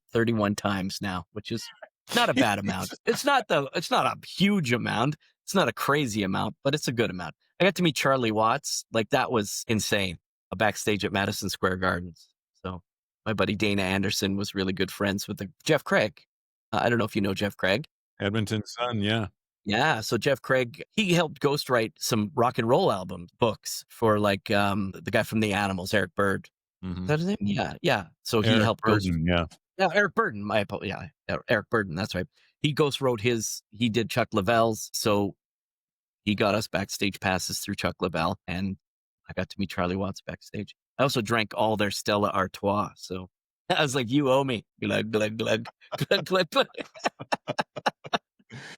times now, which is not a bad amount. It's not a huge amount. It's not a crazy amount, but it's a good amount. I got to meet Charlie Watts. Like, that was insane. Backstage at Madison Square Gardens. So my buddy Dana Anderson was really good friends with Jeff Craig. I don't know if you know Jeff Craig. Edmonton's son, yeah. Yeah. So Jeff Craig, he helped ghostwrite some rock and roll album books for the guy from the Animals, Eric Bird. Mm-hmm. Is that his name? Yeah. Yeah. So he Eric helped Burden, yeah. Yeah, Eric Burden. Eric Burden. That's right. He ghostwrote he did Chuck Leavell's. So he got us backstage passes through Chuck Leavell, and I got to meet Charlie Watts backstage. I also drank all their Stella Artois. So I was like, you owe me. Glug, glug, glug, glug, glug, glug.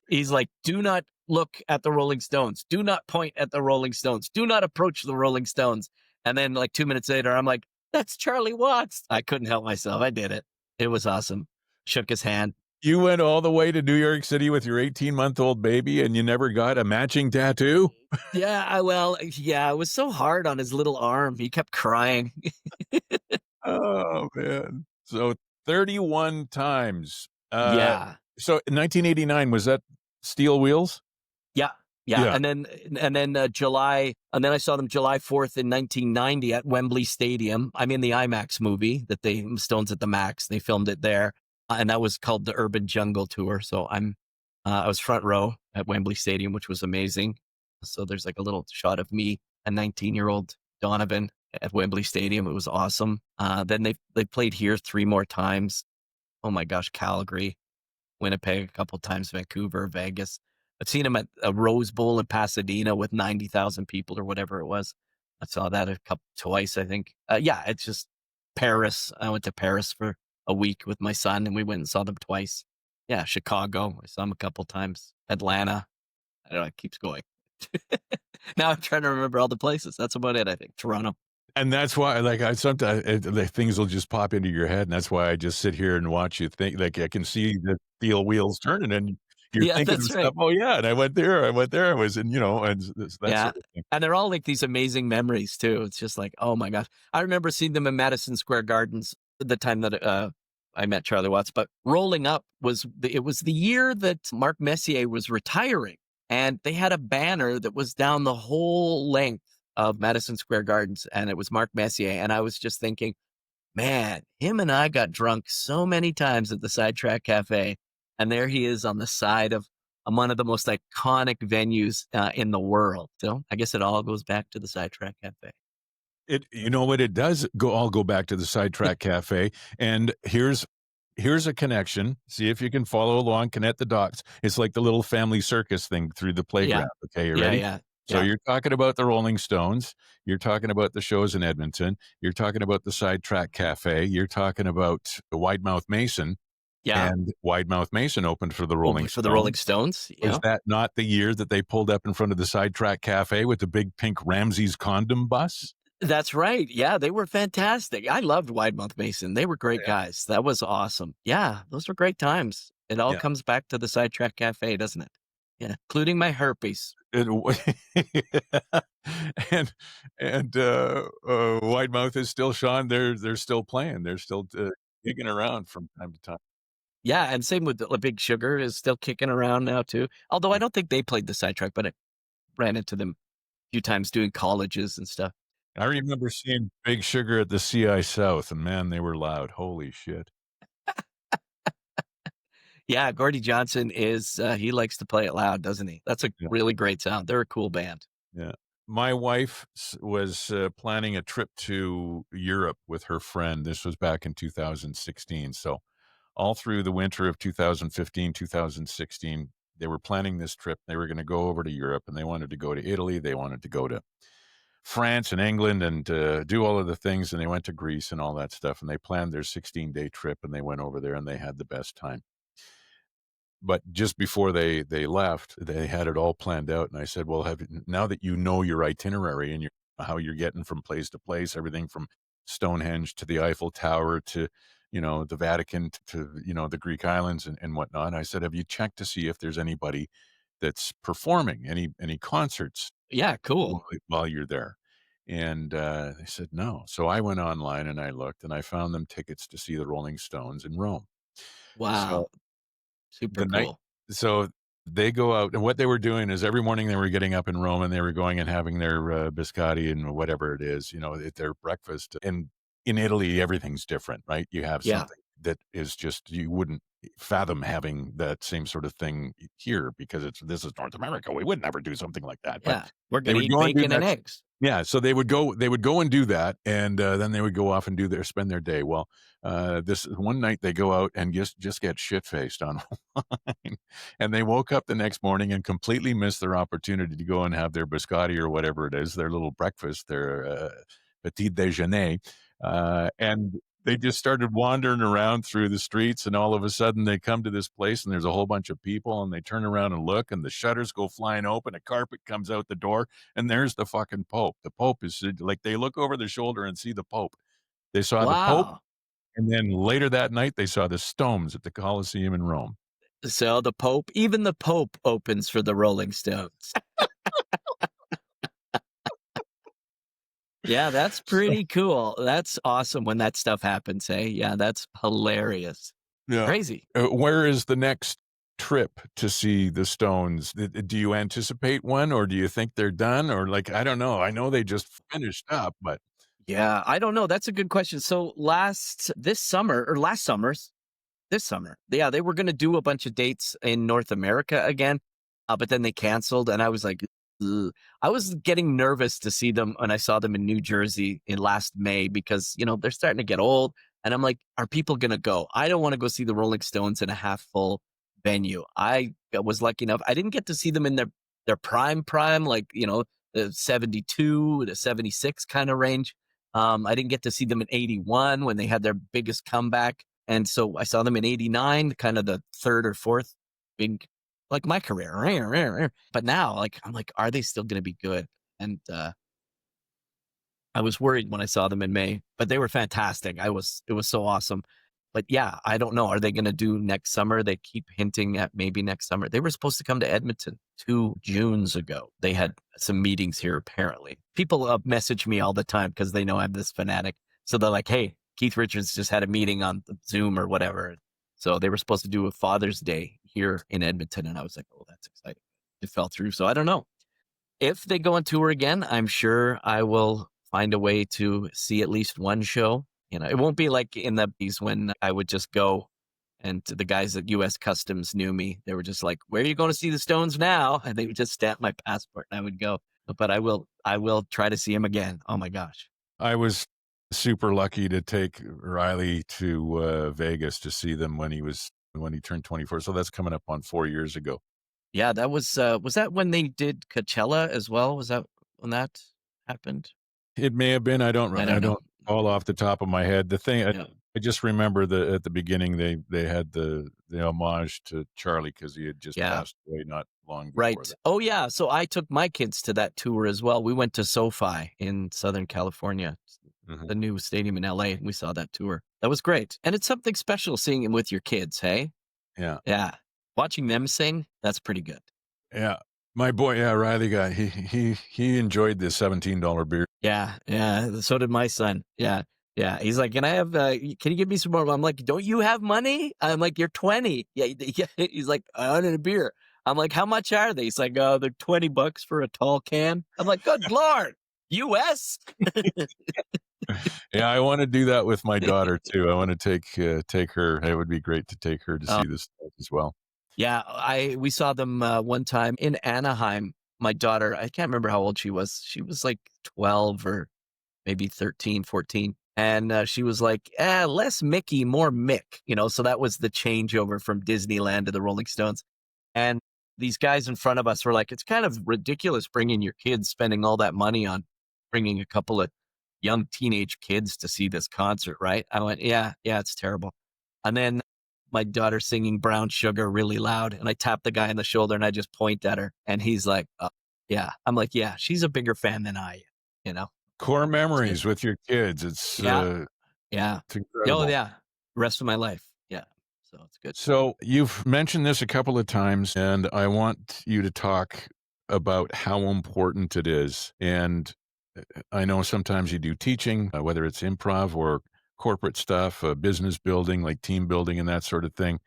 He's like, do not look at the Rolling Stones. Do not point at the Rolling Stones. Do not approach the Rolling Stones. And then like 2 minutes later, I'm like, that's Charlie Watts. I couldn't help myself. I did it. It was awesome. Shook his hand. You went all the way to New York City with your 18-month-old baby and you never got a matching tattoo? Yeah, it was so hard on his little arm. He kept crying. Oh, man. So 31 times. Yeah. So in 1989, was that Steel Wheels? Yeah. Yeah. Yeah. And then I saw them July 4th in 1990 at Wembley Stadium. I'm in the IMAX movie that Stones at the Max. They filmed it there. And that was called the Urban Jungle Tour. So I was front row at Wembley Stadium, which was amazing. So there's like a little shot of me, a 19-year-old Donovan at Wembley Stadium. It was awesome. Then they played here 3 more times. Oh my gosh, Calgary, Winnipeg a couple times, Vancouver, Vegas. I've seen him at a Rose Bowl in Pasadena with 90,000 people or whatever it was. I saw that twice, I think. It's just Paris. I went to Paris for a week with my son and we went and saw them twice. Yeah, Chicago. I saw them a couple times. Atlanta. I don't know, it keeps going. Now I'm trying to remember all the places. That's about it, I think. Toronto. And that's why, like, I sometimes things will just pop into your head, and that's why I just sit here and watch you think. Like, I can see the steel wheels turning, and you're Yeah, thinking of that's right. stuff. Oh yeah, and I went there. I was in, and that Yeah. sort of thing. And they're all like these amazing memories too. It's just like, oh my gosh. I remember seeing them in Madison Square Gardens the time that I met Charlie Watts, but Rolling Up it was the year that Mark Messier was retiring. And they had a banner that was down the whole length of Madison Square Gardens, and it was Mark Messier. And I was just thinking, man, him and I got drunk so many times at the Sidetrack Cafe, and there he is on the side of one of the most iconic venues in the world. So I guess it all goes back to the Sidetrack Cafe. You know what? It does all go back to the Sidetrack Cafe, and here's a connection. See if you can follow along, connect the dots. It's like the little family circus thing through the playground. Okay, you ready? Yeah. So you're talking about the Rolling Stones. You're talking about the shows in Edmonton. You're talking about the Sidetrack Cafe. You're talking about the Wide Mouth Mason. Yeah. And Wide Mouth Mason opened for the Rolling Stones. For the Rolling Stones. Yeah. Was that not the year that they pulled up in front of the Sidetrack Cafe with the big pink Ramsey's condom bus? That's right. Yeah, they were fantastic. I loved Wide Mouth Mason. They were great guys. That was awesome. Yeah, those were great times. It all comes back to the Sidetrack Cafe, doesn't it? Yeah, including my herpes. And Wide Mouth is still, Sean. They're still playing. They're still kicking around from time to time. Yeah, and same with the Big Sugar is still kicking around now too. Although I don't think they played the Sidetrack, but I ran into them a few times doing colleges and stuff. I remember seeing Big Sugar at the CI South, and man, they were loud. Holy shit. Yeah, Gordy Johnson he likes to play it loud, doesn't he? That's a really great sound. They're a cool band. Yeah. My wife was planning a trip to Europe with her friend. This was back in 2016. So all through the winter of 2015, 2016, they were planning this trip. They were going to go over to Europe, and they wanted to go to Italy. They wanted to go to France and England and do all of the things. And they went to Greece and all that stuff. And they planned their 16-day trip, and they went over there and they had the best time. But just before they left, they had it all planned out. And I said, well, now that you know your itinerary and how you're getting from place to place, everything from Stonehenge to the Eiffel Tower to, the Vatican to, the Greek islands and whatnot. I said, have you checked to see if there's anybody that's performing, any concerts? Yeah, cool. While you're there. And they said no. So I went online and I looked and I found them tickets to see the Rolling Stones in Rome. Wow. Super cool. So they go out, and what they were doing is every morning they were getting up in Rome and they were going and having their biscotti and whatever it is, their breakfast. And in Italy, everything's different, right? You have something that is just, you wouldn't fathom having that same sort of thing here because this is North America. We would never do something like that. Yeah, but we're going to eat bacon and eggs. Yeah, so they would go and do that, and then they would go off and spend their day. Well, this one night they go out and just get shit faced on wine, and they woke up the next morning and completely missed their opportunity to go and have their biscotti or whatever it is, their little breakfast, their petit déjeuner, and They just started wandering around through the streets, and all of a sudden they come to this place and there's a whole bunch of people, and they turn around and look, and the shutters go flying open, a carpet comes out the door, and there's the fucking Pope. The Pope is like, they look over their shoulder and see the Pope. They saw the Pope, Wow. and then later that night they saw the Stones at the Colosseum in Rome. So even the Pope opens for the Rolling Stones. Yeah, that's pretty cool. That's awesome when that stuff happens, hey? Yeah, that's hilarious. Yeah. Crazy. Where is the next trip to see the Stones? Do you anticipate one, or do you think they're done? Or like, I don't know. I know they just finished up, but Yeah, I don't know. That's a good question. So this summer, yeah, they were going to do a bunch of dates in North America again, but then they canceled, and I was like, ugh. I was getting nervous to see them when I saw them in New Jersey in last May because, they're starting to get old, and I'm like, are people going to go? I don't want to go see the Rolling Stones in a half full venue. I was lucky enough. I didn't get to see them in their prime, like, the 72 to 76 kind of range. I didn't get to see them in 81 when they had their biggest comeback. And so I saw them in 89, kind of the third or fourth big, like my career. But now, like, I'm like, are they still going to be good? And I was worried when I saw them in May, but they were fantastic. It was so awesome. But yeah, I don't know. Are they going to do next summer? They keep hinting at maybe next summer. They were supposed to come to Edmonton 2 Junes ago. They had some meetings here, apparently. People message me all the time because they know I'm this fanatic. So they're like, hey, Keith Richards just had a meeting on Zoom or whatever. So they were supposed to do a Father's Day here in Edmonton. And I was like, oh, that's exciting. It fell through. So I don't know. If they go on tour again, I'm sure I will find a way to see at least one show. It won't be like in the 80s when I would just go and the guys at U.S. Customs knew me. They were just like, where are you going to see the Stones now? And they would just stamp my passport and I would go. But I will try to see him again. Oh my gosh. I was super lucky to take Riley to Vegas to see them when he turned 24. So that's coming up on 4 years ago. Yeah, that was that when they did Coachella as well? Was that when that happened? It may have been. I don't know. all off the top of my head. The thing, Yeah. I just remember at the beginning they had the homage to Charlie because he had just passed away not long before Right. that. Oh yeah. So I took my kids to that tour as well. We went to SoFi in Southern California, the new stadium in LA, and we saw that tour. That was great. And it's something special seeing him with your kids, hey? Yeah. Yeah. Watching them sing, that's pretty good. Yeah. My boy, Riley guy, he enjoyed the $17 beer. Yeah, yeah. So did my son. Yeah, yeah. He's like, can I have? Can you give me some more? I'm like, don't you have money? I'm like, you're 20. Yeah. He's like, I wanted a beer. I'm like, how much are they? He's like, they're $20 for a tall can. I'm like, good Lord, US. Yeah, I want to do that with my daughter too. I want to take her. It would be great to take her to see this stuff as well. Yeah, we saw them one time in Anaheim. My daughter, I can't remember how old she was. She was like 12 or maybe 13, 14. And she was like, less Mickey, more Mick. So that was the changeover from Disneyland to the Rolling Stones. And these guys in front of us were like, it's kind of ridiculous bringing your kids, spending all that money on bringing a couple of young teenage kids to see this concert, right? I went, yeah, it's terrible. And then my daughter singing Brown Sugar really loud, and I tap the guy on the shoulder and I just point at her, and he's like, yeah. I'm like, yeah, she's a bigger fan than I am, Core memories with your kids. It's yeah. It's incredible. Oh yeah, rest of my life. Yeah, so it's good. So you've mentioned this a couple of times, and I want you to talk about how important it is. And I know sometimes you do teaching, whether it's improv or corporate stuff, business building, like team building and that sort of thing.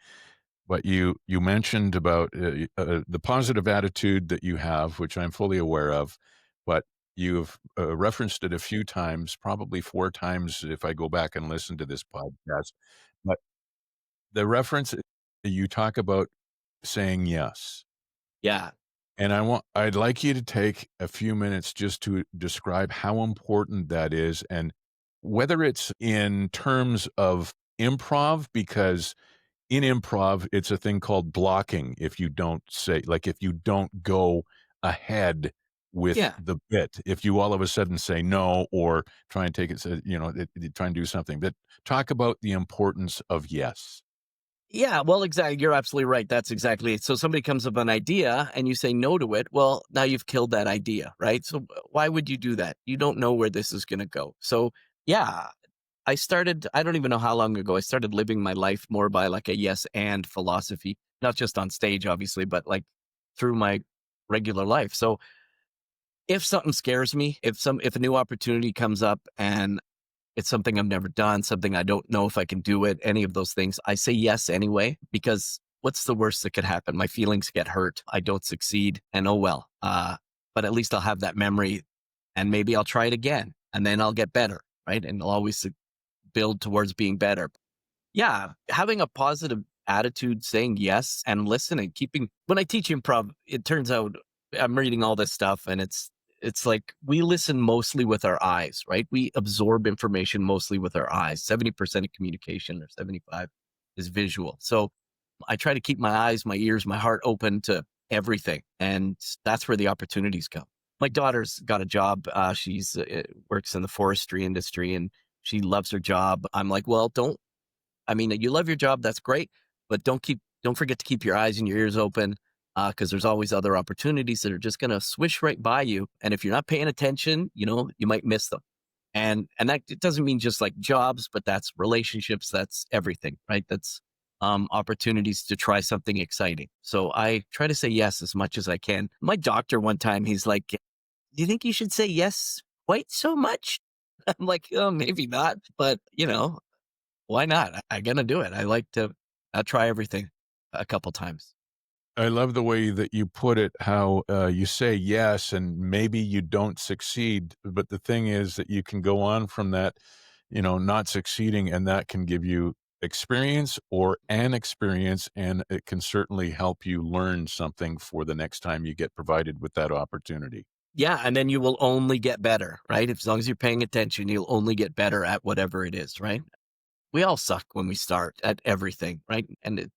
But you mentioned about the positive attitude that you have, which I'm fully aware of, but you've referenced it a few times, probably 4 times if I go back and listen to this podcast. But the reference, you talk about saying yes. Yeah. And I'd like you to take a few minutes just to describe how important that is, and whether it's in terms of improv, because in improv, it's a thing called blocking. If you don't go ahead with Yeah. the bit if you all of a sudden say no or try and take it, try and do something. But talk about the importance of yes. Yeah, well, exactly. You're absolutely right. That's exactly it. So somebody comes up with an idea and you say no to it. Well, now you've killed that idea, right? So why would you do that? You don't know where this is going to go. So yeah, I don't even know how long ago, I started living my life more by like a yes and philosophy, not just on stage, obviously, but like through my regular life. So if something scares me, if a new opportunity comes up and it's something I've never done, something I don't know if I can do it, any of those things, I say yes anyway, because what's the worst that could happen? My feelings get hurt. I don't succeed and oh well. But at least I'll have that memory and maybe I'll try it again and then I'll get better. Right. And I'll always build towards being better. Yeah. Having a positive attitude, saying yes and listening, when I teach improv, it turns out I'm reading all this stuff and it's like we listen mostly with our eyes, right? We absorb information mostly with our eyes. 70% of communication or 75 is visual. So I try to keep my eyes, my ears, my heart open to everything. And that's where the opportunities come. My daughter's got a job. She's works in the forestry industry and she loves her job. I'm like, well, you love your job. That's great, but don't forget to keep your eyes and your ears open because there's always other opportunities that are just going to swish right by you. And if you're not paying attention, you might miss them. And that it doesn't mean just like jobs, but that's relationships. That's everything, right? That's opportunities to try something exciting. So I try to say yes as much as I can. My doctor one time, he's like, "Do you think you should say yes quite so much?" I'm like, oh, maybe not, but why not? I'm gonna do it. I'll try everything a couple times. I love the way that you put it, how you say yes, and maybe you don't succeed. But the thing is that you can go on from that, not succeeding, and that can give you experience or an experience, and it can certainly help you learn something for the next time you get provided with that opportunity. Yeah, and then you will only get better, right? As long as you're paying attention, you'll only get better at whatever it is, right? We all suck when we start at everything, right? And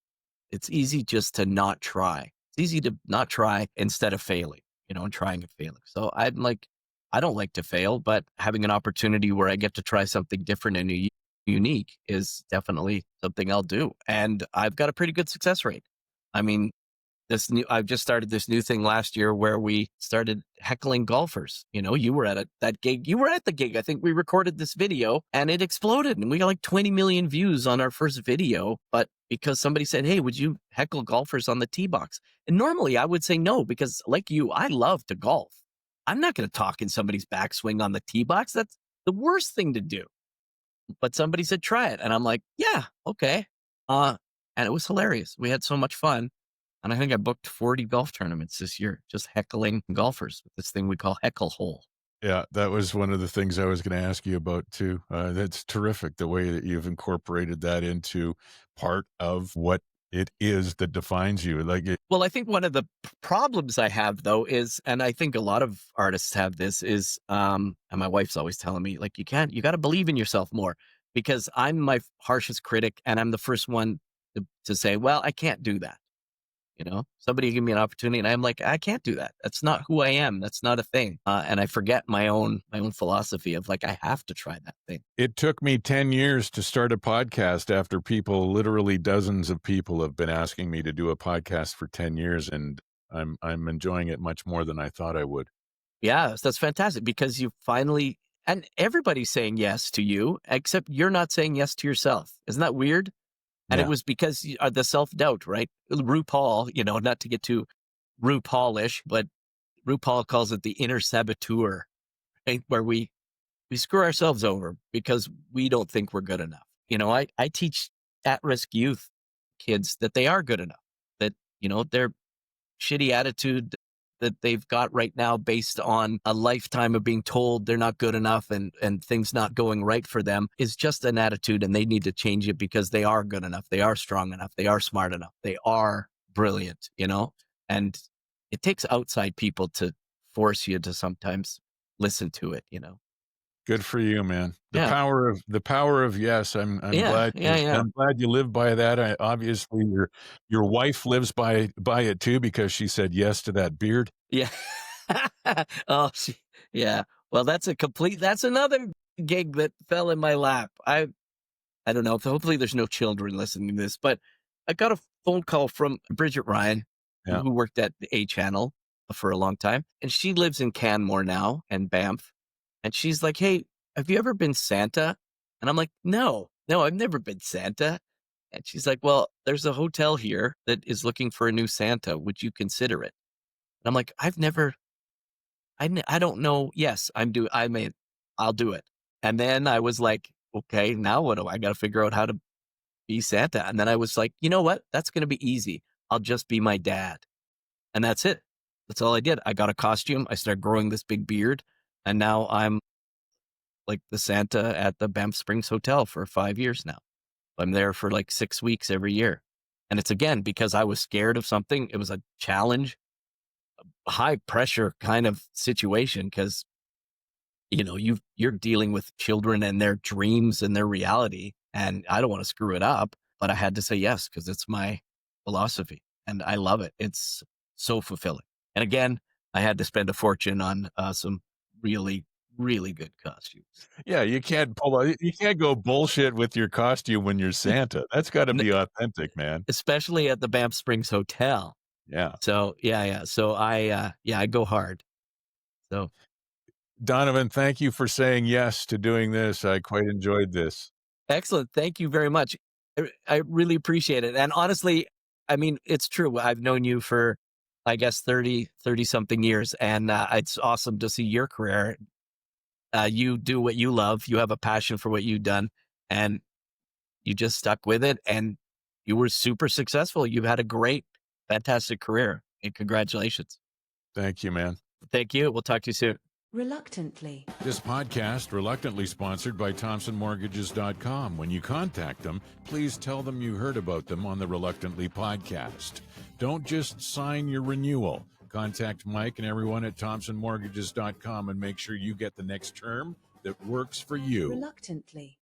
it's easy just to not try. It's easy to not try instead of failing, and trying and failing. So I don't like to fail, but having an opportunity where I get to try something different and unique is definitely something I'll do. And I've got a pretty good success rate. I mean, I've just started this new thing last year where we started heckling golfers. You were at that gig. You were at the gig. I think we recorded this video and it exploded and we got like 20 million views on our first video. But because somebody said, "Hey, would you heckle golfers on the tee box?" And normally I would say no, because like you, I love to golf. I'm not going to talk in somebody's backswing on the tee box. That's the worst thing to do. But somebody said, "Try it." And I'm like, yeah, okay. And it was hilarious. We had so much fun. And I think I booked 40 golf tournaments this year, just heckling golfers with this thing we call heckle hole. Yeah, that was one of the things I was going to ask you about too. That's terrific, the way that you've incorporated that into part of what it is that defines you. Well, I think one of the problems I have though is, and I think a lot of artists have this, is, and my wife's always telling me, like, you got to believe in yourself more, because I'm my harshest critic and I'm the first one to say, well, I can't do that. Somebody give me an opportunity and I'm like, I can't do that. That's not who I am. That's not a thing. And I forget my own philosophy of like, I have to try that thing. It took me 10 years to start a podcast after literally dozens of people have been asking me to do a podcast for 10 years. And I'm enjoying it much more than I thought I would. Yeah, that's fantastic, because you finally, and everybody's saying yes to you, except you're not saying yes to yourself. Isn't that weird? And Yeah. it was because the self-doubt, right? RuPaul, not to get too RuPaul-ish, but RuPaul calls it the inner saboteur, right? Where we screw ourselves over because we don't think we're good enough. I teach at-risk youth kids that they are good enough, that, their shitty attitude that they've got right now based on a lifetime of being told they're not good enough and things not going right for them is just an attitude, and they need to change it because they are good enough. They are strong enough. They are smart enough. They are brilliant, and it takes outside people to force you to sometimes listen to it, Good for you, man. Yeah. The power of yes. I'm Yeah. glad Yeah. I'm glad you live by that. Obviously your wife lives by it too, because she said yes to that beard. Yeah. Oh, yeah. Well, that's another gig that fell in my lap. I don't know. Hopefully there's no children listening to this, but I got a phone call from Bridget Ryan, Yeah. who worked at the A Channel for a long time. And she lives in Canmore now and Banff. And she's like, "Hey, have you ever been Santa?" And I'm like, no, I've never been Santa. And she's like, "Well, there's a hotel here that is looking for a new Santa. Would you consider it?" And I'm like, I don't know. Yes, I'll do it. And then I was like, okay, now what do I got to figure out how to be Santa? And then I was like, you know what? That's going to be easy. I'll just be my dad. And that's it. That's all I did. I got a costume. I started growing this big beard. And now I'm like the Santa at the Banff Springs Hotel for 5 years now. I'm there for like 6 weeks every year. And it's again because I was scared of something. It was a challenge, a high pressure kind of situation because you're dealing with children and their dreams and their reality. And I don't want to screw it up, but I had to say yes because it's my philosophy and I love it. It's so fulfilling. And again, I had to spend a fortune on some really, really good costumes. Yeah, you can't go bullshit with your costume when you're Santa. That's got to be authentic, man. Especially at the Banff Springs Hotel. Yeah. So yeah. So I go hard. So Donovan, thank you for saying yes to doing this. I quite enjoyed this. excellent. Thank you very much. I really appreciate it. And honestly, I mean, it's true. I've known you for, I guess, 30 something years. And it's awesome to see your career. You do what you love. You have a passion for what you've done and you just stuck with it and you were super successful. You've had a great, fantastic career and congratulations. Thank you, man. Thank you. We'll talk to you soon. Reluctantly. This podcast reluctantly sponsored by ThompsonMortgages.com. When you contact them, please tell them you heard about them on the Reluctantly podcast. Don't just sign your renewal. Contact Mike and everyone at ThompsonMortgages.com and make sure you get the next term that works for you. Reluctantly.